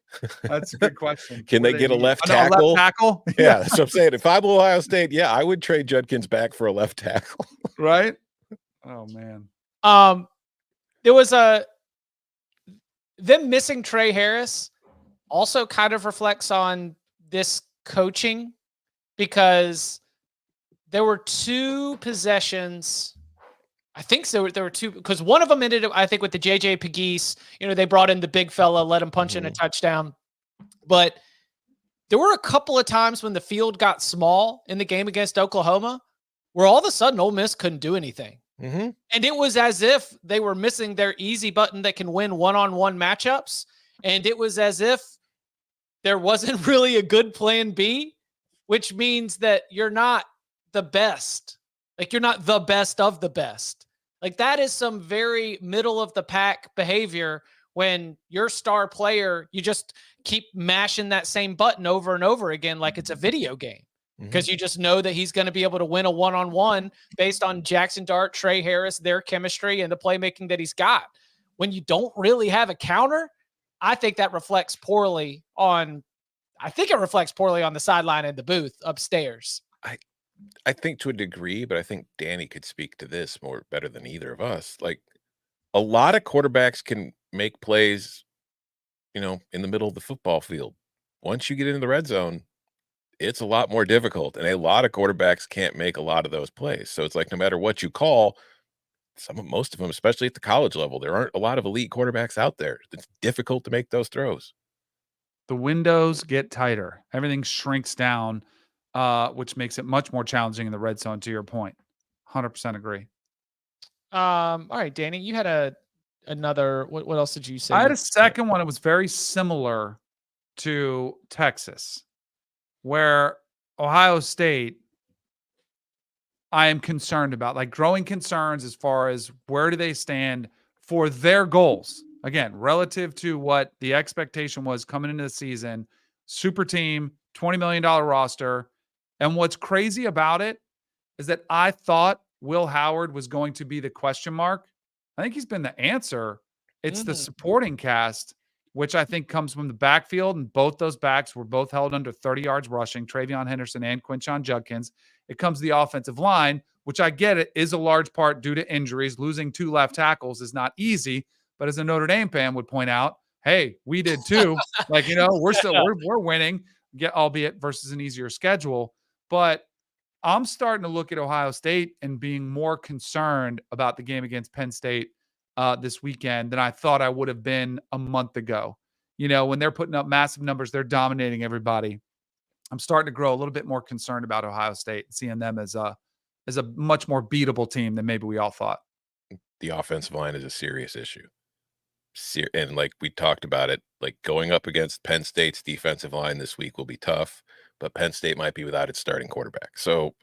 That's a good question. Can they get a left tackle? Left tackle? Yeah, that's what I'm saying. If I'm Ohio State, yeah, I would trade Judkins back for a left tackle. Right? Oh, man. There was them missing Trey Harris also kind of reflects on this coaching, because there were 2 possessions. I think so. There were 2, because one of them ended up, I think, with the JJ Pegues. They brought in the big fella, let him punch in a touchdown. But there were a couple of times when the field got small in the game against Oklahoma, where all of a sudden Ole Miss couldn't do anything. Mm-hmm. And it was as if they were missing their easy button that can win one-on-one matchups. And it was as if there wasn't really a good plan B, which means that you're not the best. Like, you're not the best of the best. Like, that is some very middle of the pack behavior when your star player, you just keep mashing that same button over and over again like it's a video game. Because you just know that he's going to be able to win a one-on-one based on Jackson Dart, Trey Harris, their chemistry, and the playmaking that he's got. When you don't really have a counter, I think that reflects poorly on the sideline and the booth upstairs. I think to a degree, but I think Danny could speak to this more better than either of us. Like a lot of quarterbacks can make plays, in the middle of the football field. Once you get into the red zone, it's a lot more difficult, and a lot of quarterbacks can't make a lot of those plays. So it's like no matter what you call, most of them, especially at the college level, there aren't a lot of elite quarterbacks out there. It's difficult to make those throws. The windows get tighter. Everything shrinks down, which makes it much more challenging in the red zone, to your point. 100% agree. All right, Danny, you had another. What else did you say? I had a second one. It was very similar to Texas, where Ohio State, I am concerned about, like growing concerns as far as where do they stand for their goals. Again, relative to what the expectation was coming into the season, super team, $20 million roster. And what's crazy about it is that I thought Will Howard was going to be the question mark. I think he's been the answer. It's the supporting cast, which I think comes from the backfield, and both those backs were both held under 30 yards rushing, Travion Henderson and Quinshon Judkins. It comes to the offensive line, which I get it is a large part due to injuries. Losing 2 left tackles is not easy, but as a Notre Dame fan would point out, hey, we did too. We're winning, albeit versus an easier schedule. But I'm starting to look at Ohio State and being more concerned about the game against Penn State this weekend than I thought I would have been a month ago. When they're putting up massive numbers, they're dominating everybody. I'm starting to grow a little bit more concerned about Ohio State, seeing them as a much more beatable team than maybe we all thought. The offensive line is a serious issue. And like we talked about it, like going up against Penn State's defensive line this week will be tough, but Penn State might be without its starting quarterback. So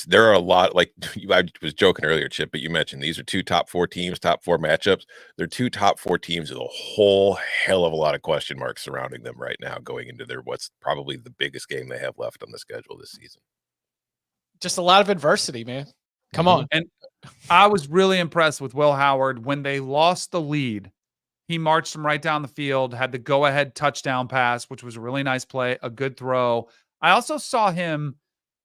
there are a lot, like I was joking earlier, Chip, but you mentioned these are 2 top 4 teams, top 4 matchups. They're 2 top 4 teams with a whole hell of a lot of question marks surrounding them right now going into what's probably the biggest game they have left on the schedule this season. Just a lot of adversity, man. Come on. And I was really impressed with Will Howard. When they lost the lead, he marched them right down the field, had the go-ahead touchdown pass, which was a really nice play, a good throw. I also saw him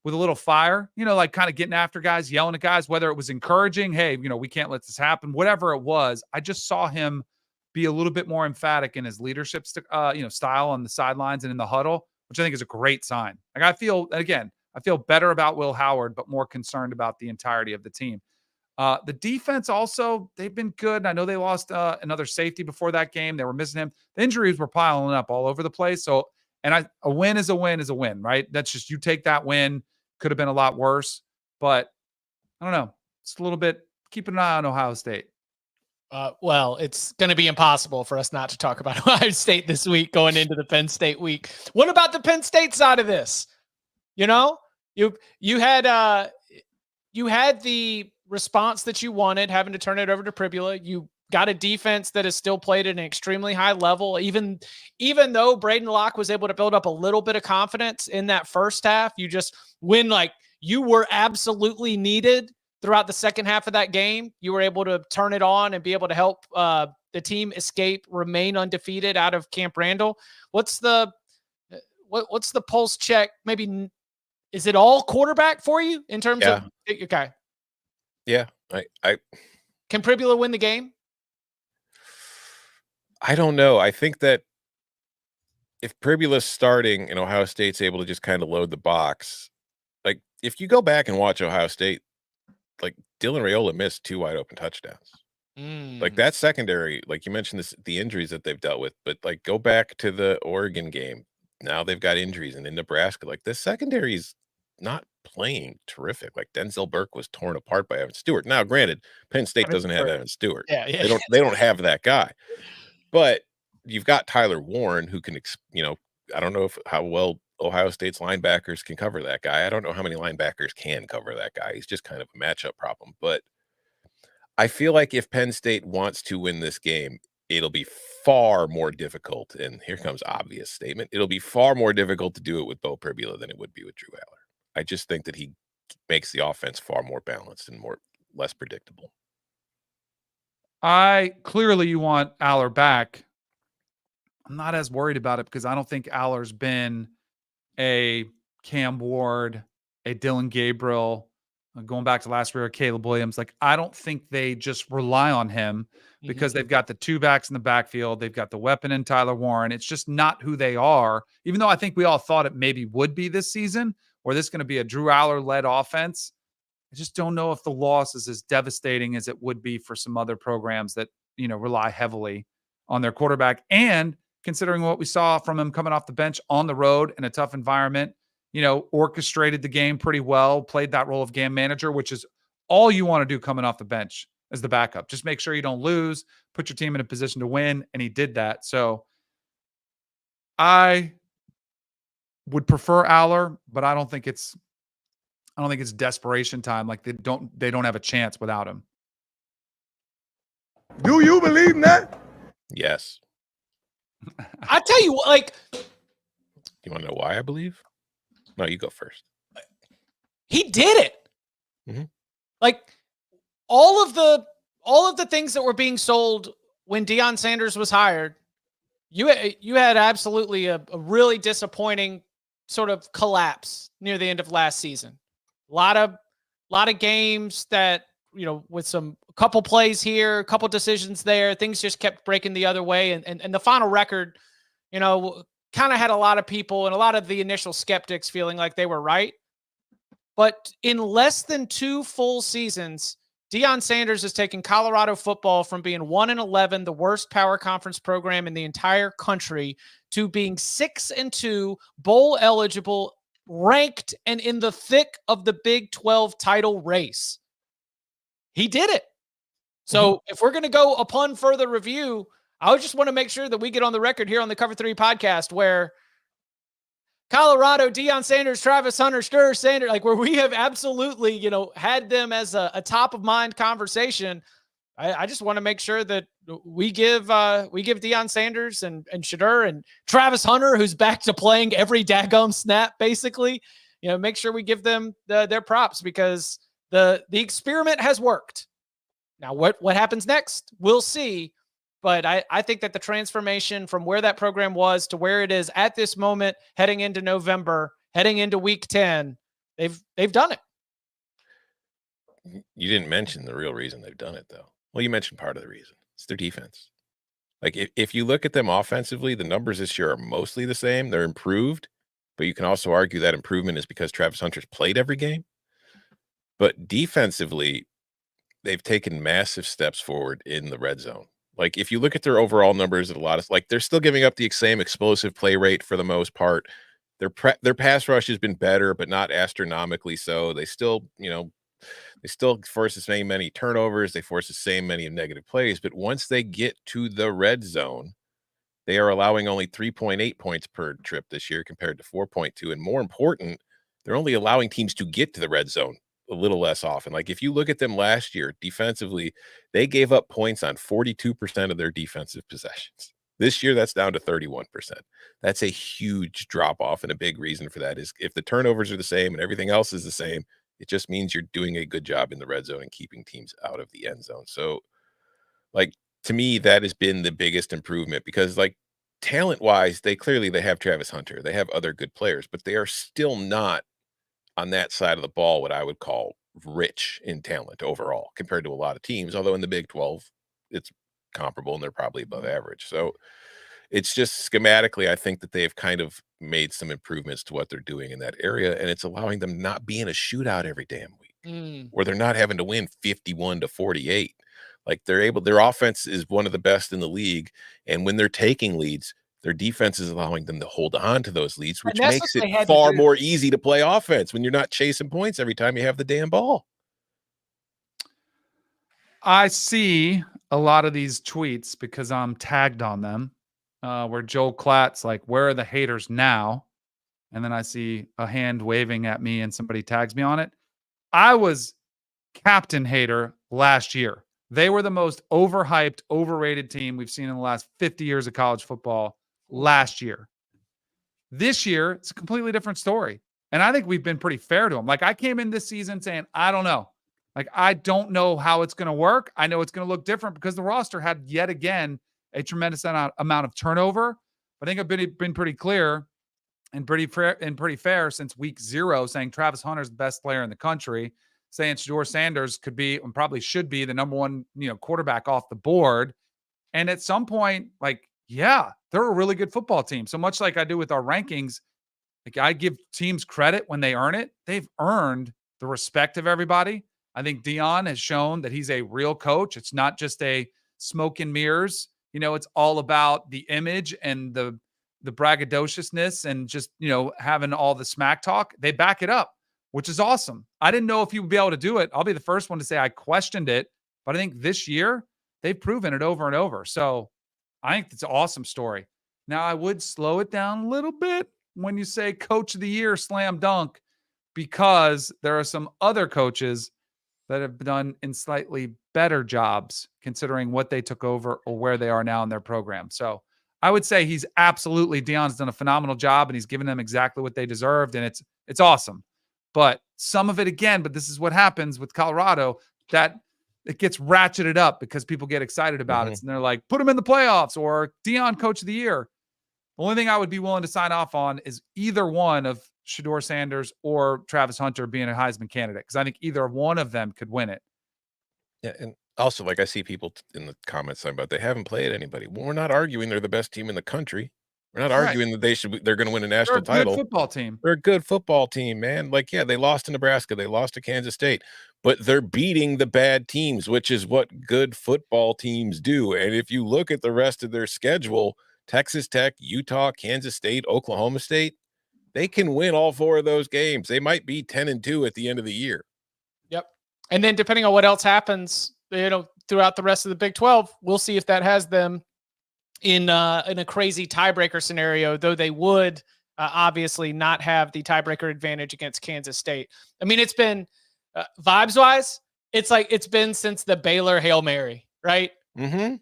with a little fire, like kind of getting after guys, yelling at guys, whether it was encouraging, hey, we can't let this happen, whatever it was. I just saw him be a little bit more emphatic in his leadership, style on the sidelines and in the huddle, which I think is a great sign. Like I feel better about Will Howard, but more concerned about the entirety of the team. The defense also, they've been good. I know they lost another safety before that game. They were missing him. The injuries were piling up all over the place. So, a win is a win is a win, right? That's just, you take that win. Could have been a lot worse, but I don't know. It's a little bit, keep an eye on Ohio State. Well, it's going to be impossible for us not to talk about Ohio State this week going into the Penn State week. What about the Penn State side of this? You had the response that you wanted, having to turn it over to Pribula. You got a defense that has still played at an extremely high level, even though Braden Locke was able to build up a little bit of confidence in that first half. You just win, like you were absolutely needed throughout the second half of that game. You were able to turn it on and be able to help the team remain undefeated out of Camp Randall. What's the pulse check? Maybe is it all quarterback for you in terms of okay? Yeah, I can Pribula win the game? I don't know. I think that if Pribula's starting and Ohio State's able to just kind of load the box, like if you go back and watch Ohio State, like Dylan Raiola missed 2 wide open touchdowns. Like that secondary, like you mentioned the injuries that they've dealt with, but like go back to the Oregon game. Now they've got injuries, and in Nebraska, like this secondary is not playing terrific. Like Denzel Burke was torn apart by Evan Stewart. Now, granted, Penn State doesn't have Evan Stewart. Yeah. They don't have that guy. But you've got Tyler Warren, who can, I don't know how well Ohio State's linebackers can cover that guy. I don't know how many linebackers can cover that guy. He's just kind of a matchup problem. But I feel like if Penn State wants to win this game, it'll be far more difficult. And here comes obvious statement. It'll be far more difficult to do it with Bo Pribula than it would be with Drew Aller. I just think that he makes the offense far more balanced and less predictable. Clearly you want Aller back. I'm not as worried about it because I don't think Aller's been a Cam Ward, a Dylan Gabriel, going back to last year, Caleb Williams. Like, I don't think they just rely on him because they've got the two backs in the backfield. They've got the weapon in Tyler Warren. It's just not who they are, even though I think we all thought it maybe would be this season, or this is going to be a Drew Aller-led offense. I just don't know if the loss is as devastating as it would be for some other programs that, rely heavily on their quarterback. And considering what we saw from him coming off the bench on the road in a tough environment, orchestrated the game pretty well, played that role of game manager, which is all you want to do coming off the bench as the backup. Just make sure you don't lose, put your team in a position to win, and he did that. So I would prefer Aller, but I don't think it's desperation time. Like they don't have a chance without him. Do you believe in that? Yes. I tell you, like, You want to know why I believe? No, you go first. he did it. Mhm. Like all of the things that were being sold when Deion Sanders was hired, you had absolutely a really disappointing sort of collapse near the end of last season. A lot of games that, with a couple plays here, a couple decisions there, things just kept breaking the other way. And the final record, kind of had a lot of people and a lot of the initial skeptics feeling like they were right. But in less than 2 full seasons, Deion Sanders has taken Colorado football from being 1-11, the worst power conference program in the entire country, to being 6-2, bowl eligible, ranked, and in the thick of the Big 12 title race. He did it. So if we're going to go upon further review, I just want to make sure that we get on the record here on the Cover 3 podcast where Colorado, Deion Sanders, Travis Hunter, Stir Sanders, like where we have absolutely, had them as a top of mind conversation. I just want to make sure that we give Deion Sanders and Shedeur and Travis Hunter, who's back to playing every daggum snap, basically, make sure we give them their props because the experiment has worked. Now, what happens next? We'll see. But I think that the transformation from where that program was to where it is at this moment, heading into November, heading into week 10, they've done it. You didn't mention the real reason they've done it, though. Well, you mentioned part of the reason. It's their defense. Like, if you look at them offensively, the numbers this year are mostly the same. They're improved, but you can also argue that improvement is because Travis Hunter's played every game. But defensively, they've taken massive steps forward in the red zone. Like, if you look at their overall numbers, they're still giving up the same explosive play rate for the most part. Their pass rush has been better, but not astronomically so. They still force the same many turnovers. They force the same many negative plays. But once they get to the red zone, they are allowing only 3.8 points per trip this year compared to 4.2. And more important, they're only allowing teams to get to the red zone a little less often. Like, if you look at them last year defensively, they gave up points on 42% of their defensive possessions. This year, that's down to 31%. That's a huge drop off. And a big reason for that is if the turnovers are the same and everything else is the same, it just means you're doing a good job in the red zone and keeping teams out of the end zone. So, like, to me, that has been the biggest improvement because, like, talent-wise, they have Travis Hunter. They have other good players, but they are still not on that side of the ball what I would call rich in talent overall compared to a lot of teams, although in the Big 12, it's comparable and they're probably above average. So it's just schematically, I think that they've kind of made some improvements to what they're doing in that area, and it's allowing them not be in a shootout every damn week where they're not having to win 51-48. Like, their offense is one of the best in the league, and when they're taking leads, their defense is allowing them to hold on to those leads, which makes it far more easy to play offense when you're not chasing points every time you have the damn ball. I see a lot of these tweets because I'm tagged on them where Joel Klatt's like, where are the haters now? And then I see a hand waving at me and somebody tags me on it. I was captain hater last year. They were the most overhyped, overrated team we've seen in the last 50 years of college football last year. This year, it's a completely different story. And I think we've been pretty fair to them. Like, I came in this season saying, I don't know. Like, I don't know how it's going to work. I know it's going to look different because the roster had yet again a tremendous amount of turnover. But I think I've been pretty clear and pretty fair since week 0, saying Travis Hunter's the best player in the country, saying Shedeur Sanders could be and probably should be the number one, quarterback off the board. And at some point, like, yeah, they're a really good football team. So much like I do with our rankings, like I give teams credit when they earn it. They've earned the respect of everybody. I think Deion has shown that he's a real coach. It's not just a smoke and mirrors. It's all about the image and the braggadociousness and just, having all the smack talk. They back it up, which is awesome. I didn't know if he would be able to do it. I'll be the first one to say I questioned it, but I think this year they've proven it over and over. So I think it's an awesome story. Now, I would slow it down a little bit when you say coach of the year, slam dunk, because there are some other coaches that have done in slightly better jobs considering what they took over or where they are now in their program. So I would say Deion's done a phenomenal job and he's given them exactly what they deserved. And it's awesome. But some of it again, but this is what happens with Colorado, that it gets ratcheted up because people get excited about it. And they're like, put him in the playoffs or Deion coach of the year. The only thing I would be willing to sign off on is either one of Shedeur Sanders or Travis Hunter being a Heisman candidate, because I think either one of them could win it. Yeah, and also, like, I see people in the comments talking about they haven't played anybody. Well, we're not arguing they're the best team in the country. We're not arguing that they're going to win a national title. They're a good football team. They're a good football team, man. Like, yeah, they lost to Nebraska, they lost to Kansas State, but they're beating the bad teams, which is what good football teams do. And if you look at the rest of their schedule, Texas Tech, Utah, Kansas State, Oklahoma State, they can win all 4 of those games. They might be 10-2 at the end of the year. Yep. And then depending on what else happens, throughout the rest of the Big 12, we'll see if that has them in a crazy tiebreaker scenario, though they would obviously not have the tiebreaker advantage against Kansas State. I mean, it's been vibes-wise, it's like it's been since the Baylor Hail Mary, right? Mm-hmm.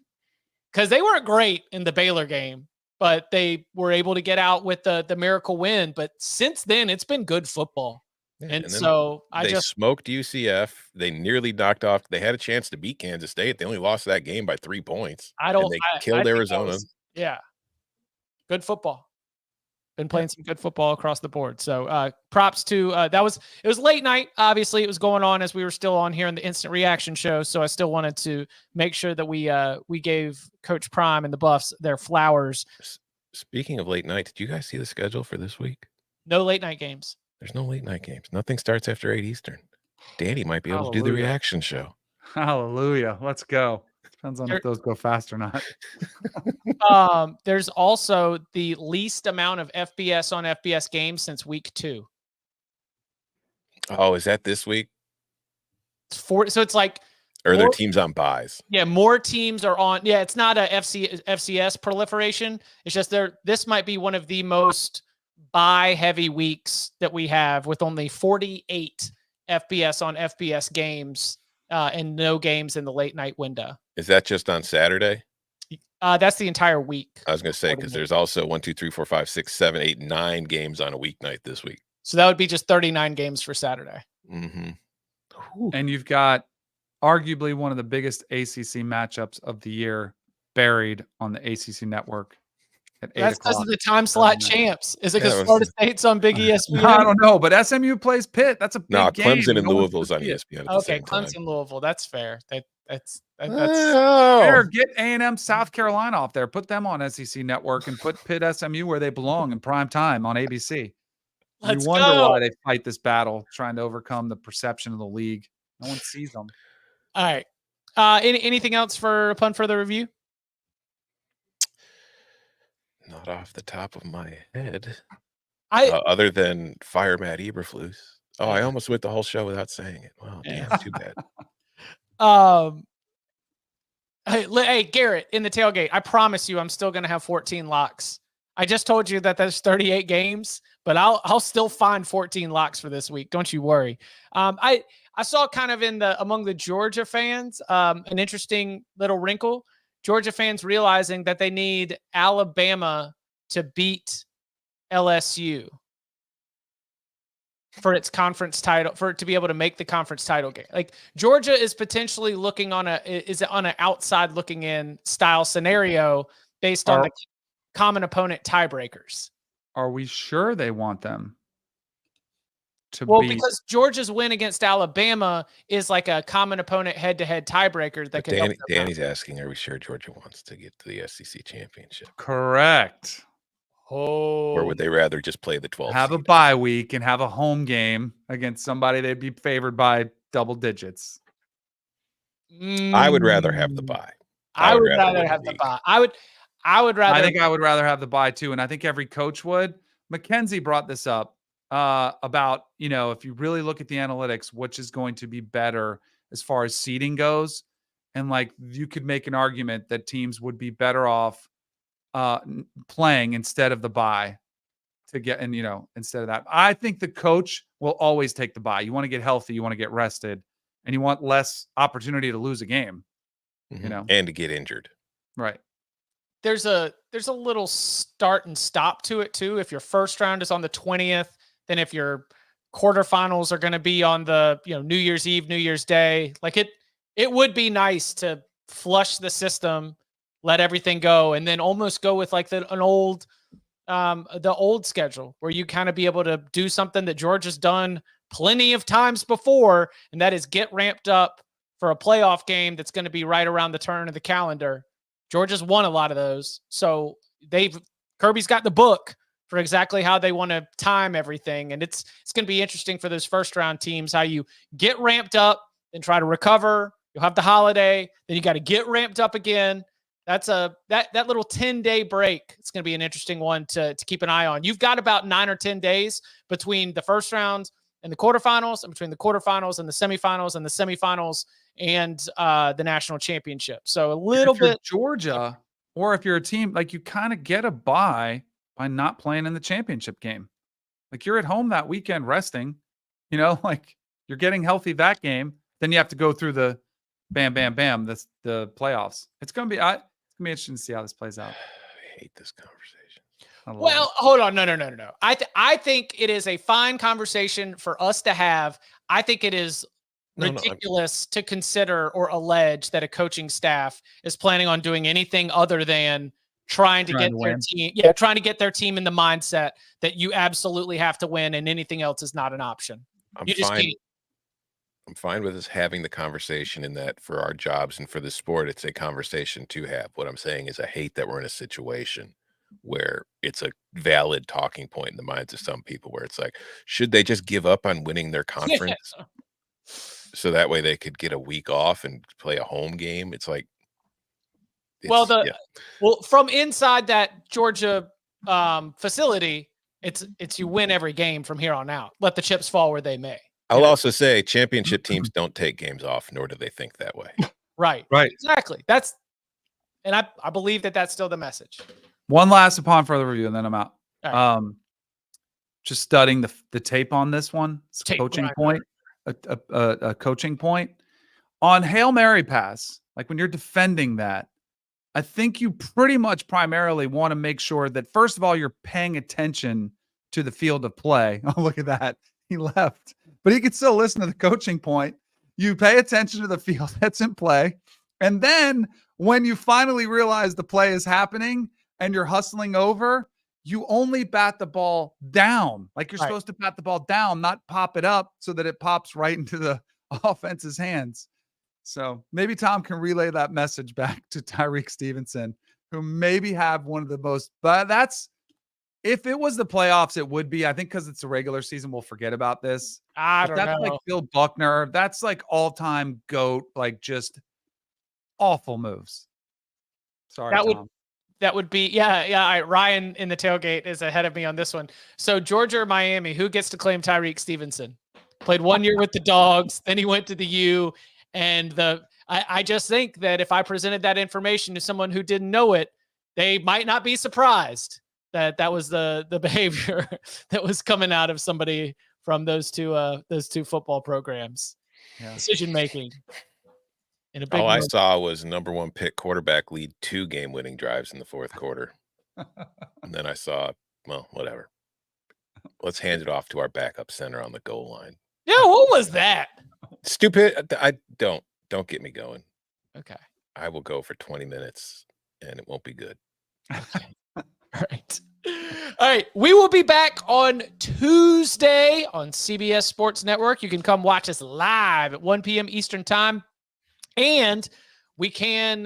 Because they weren't great in the Baylor game, but they were able to get out with the miracle win. But since then, it's been good football. Yeah, and so they smoked UCF. They nearly knocked off. They had a chance to beat Kansas State. They only lost that game by 3 points. They killed Arizona. Good football. Been playing some good football across the board. So props to it was late night. Obviously, it was going on as we were still on here in the instant reaction show. So I still wanted to make sure that we gave Coach Prime and the Buffs their flowers. Speaking of late night, did you guys see the schedule for this week? No late night games. There's no late night games. Nothing starts after 8 Eastern. Danny might be able to do the reaction show. Hallelujah. Let's go. Depends on if those go fast or not. There's also the least amount of FBS on FBS games since week 2. Oh, is that this week? It's 4. So it's like, or their teams on buys. Yeah, more teams are on. Yeah, it's not a FCS proliferation. It's just this might be one of the most buy heavy weeks that we have, with only 48 FBS on FBS games and no games in the late night window. Is that just on Saturday? That's the entire week. I was going to say, because there's also 1, 2, 3, 4, 5, 6, 7, 8, 9 games on a weeknight this week. So that would be just 39 games for Saturday. Mm-hmm. And you've got arguably one of the biggest ACC matchups of the year buried on the ACC network. That's because of the time slot champs. Is it because Florida State's on Big ESPN? I don't know, but SMU plays Pitt. That's a big game. Clemson and Louisville's on ESPN. Okay, Clemson, Louisville. That's fair. That's fair. Get A&M South Carolina off there. Put them on SEC Network and put Pitt SMU where they belong in prime time on ABC. You wonder why they fight this battle, trying to overcome the perception of the league. No one sees them. All right. Anything else upon further review? Not off the top of my head. Other than fire Matt Eberflus. Oh, I almost went the whole show without saying it. Well, damn, too bad. Hey, Garrett, in the tailgate, I promise you I'm still going to have 14 locks. I just told you that there's 38 games, but I'll still find 14 locks for this week. Don't you worry. I saw kind of among the Georgia fans an interesting little wrinkle. Georgia fans realizing that they need Alabama to beat LSU for its conference title, for it to be able to make the conference title game. Like, Georgia is potentially looking on an outside looking in style scenario based on the common opponent tiebreakers. are we sure they want them to Well, beat? because Georgia's win against Alabama is like a common opponent head-to-head tiebreaker that But could help them out. Danny's asking, are we sure Georgia wants to get to the SEC championship? Correct. Or would they rather just play the 12th Have a seed? bye week and have a home game against somebody they'd be favored by double digits. I would rather have the bye. I would rather win have the league. bye. I would rather. I think I would rather have the bye too, and I think every coach would. Mackenzie brought this up about, if you really look at the analytics, which is going to be better as far as seeding goes, and like you could make an argument that teams would be better off playing instead of the bye to get, and instead of that. I think the coach will always take the bye. You want to get healthy, you want to get rested, and you want less opportunity to lose a game. And to get injured. Right. There's a little start and stop to it too. If your first round is on the 20th, then if your quarterfinals are going to be on the New Year's Eve, New Year's Day, like it would be nice to flush the system, let everything go, and then almost go with like the old schedule where you kind of be able to do something that Georgia's done plenty of times before, and that is get ramped up for a playoff game that's going to be right around the turn of the calendar. Georgia's won a lot of those. So Kirby's got the book for exactly how they want to time everything. And it's going to be interesting for those first round teams, how you get ramped up and try to recover. You'll have the holiday, then you got to get ramped up again. That's that little 10-day break. It's going to be an interesting one to keep an eye on. You've got about 9 or 10 days between the first round and the quarterfinals, and between the quarterfinals and the semifinals, and the semifinals and the national championship. So a little bit Georgia, or if you're a team, like you kind of get a bye by not playing in the championship game. Like you're at home that weekend resting, like you're getting healthy that game. Then you have to go through the bam, bam, bam, the playoffs. It's going to be interesting to see how this plays out. I hate this conversation. Well, hold on. No. I think it is a fine conversation for us to have. I think it is ridiculous to consider or allege that a coaching staff is planning on doing anything other than trying to get their team. Yeah, trying to get their team in the mindset that you absolutely have to win and anything else is not an option. I'm fine with us having the conversation in that for our jobs and for the sport, it's a conversation to have. What I'm saying is I hate that we're in a situation where it's a valid talking point in the minds of some people where it's like, should they just give up on winning their conference so that way they could get a week off and play a home game? It's like, well, from inside that Georgia facility, it's you win every game from here on out. Let the chips fall where they may. I'll also say championship teams don't take games off, nor do they think that way. Right. Exactly. And I believe that that's still the message. One last upon further review, and then I'm out. Right. Just studying the tape on this one. It's a coaching point. A coaching point on Hail Mary pass. Like when you're defending that, I think you pretty much primarily want to make sure that first of all you're paying attention to the field of play. Oh, look at that. He left. But he could still listen to the coaching point. You pay attention to the field that's in play. And then when you finally realize the play is happening and you're hustling over, you only bat the ball down. Like you're supposed to bat the ball down, not pop it up so that it pops right into the offense's hands. So maybe Tom can relay that message back to Tyreek Stevenson, who maybe have one of the most, but if it was the playoffs, it would be. I think because it's a regular season, we'll forget about this. I don't know. That's like Bill Buckner. That's like all-time GOAT, like just awful moves. Sorry, Tom. That would be, yeah. Ryan in the tailgate is ahead of me on this one. So Georgia or Miami, who gets to claim Tyreek Stevenson? Played 1 year with the Dogs, then he went to the U. And I just think that if I presented that information to someone who didn't know it, they might not be surprised that was the behavior that was coming out of somebody from those two football programs. Yeah. Decision making. All I saw was number 1 pick quarterback lead 2 game-winning drives in the fourth quarter. And then I saw, well, whatever. Let's hand it off to our backup center on the goal line. Yeah, what was that? Stupid. I don't get me going. Okay. I will go for 20 minutes and it won't be good. Okay. All right. All right. We will be back on Tuesday on CBS Sports Network. You can come watch us live at 1 p.m. Eastern time. And you can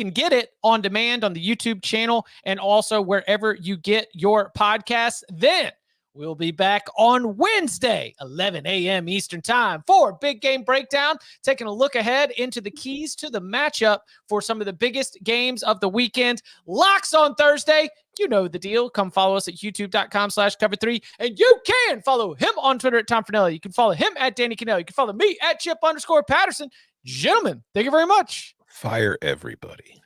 get it on demand on the YouTube channel and also wherever you get your podcasts. Then we'll be back on Wednesday, 11 a.m. Eastern time for Big Game Breakdown, taking a look ahead into the keys to the matchup for some of the biggest games of the weekend. Locks on Thursday. You know the deal. Come follow us at youtube.com/cover3. And you can follow him on Twitter at Tom Fornelli. You can follow him at Danny Kanell. You can follow me at Chip_Patterson. Gentlemen, thank you very much. Fire everybody.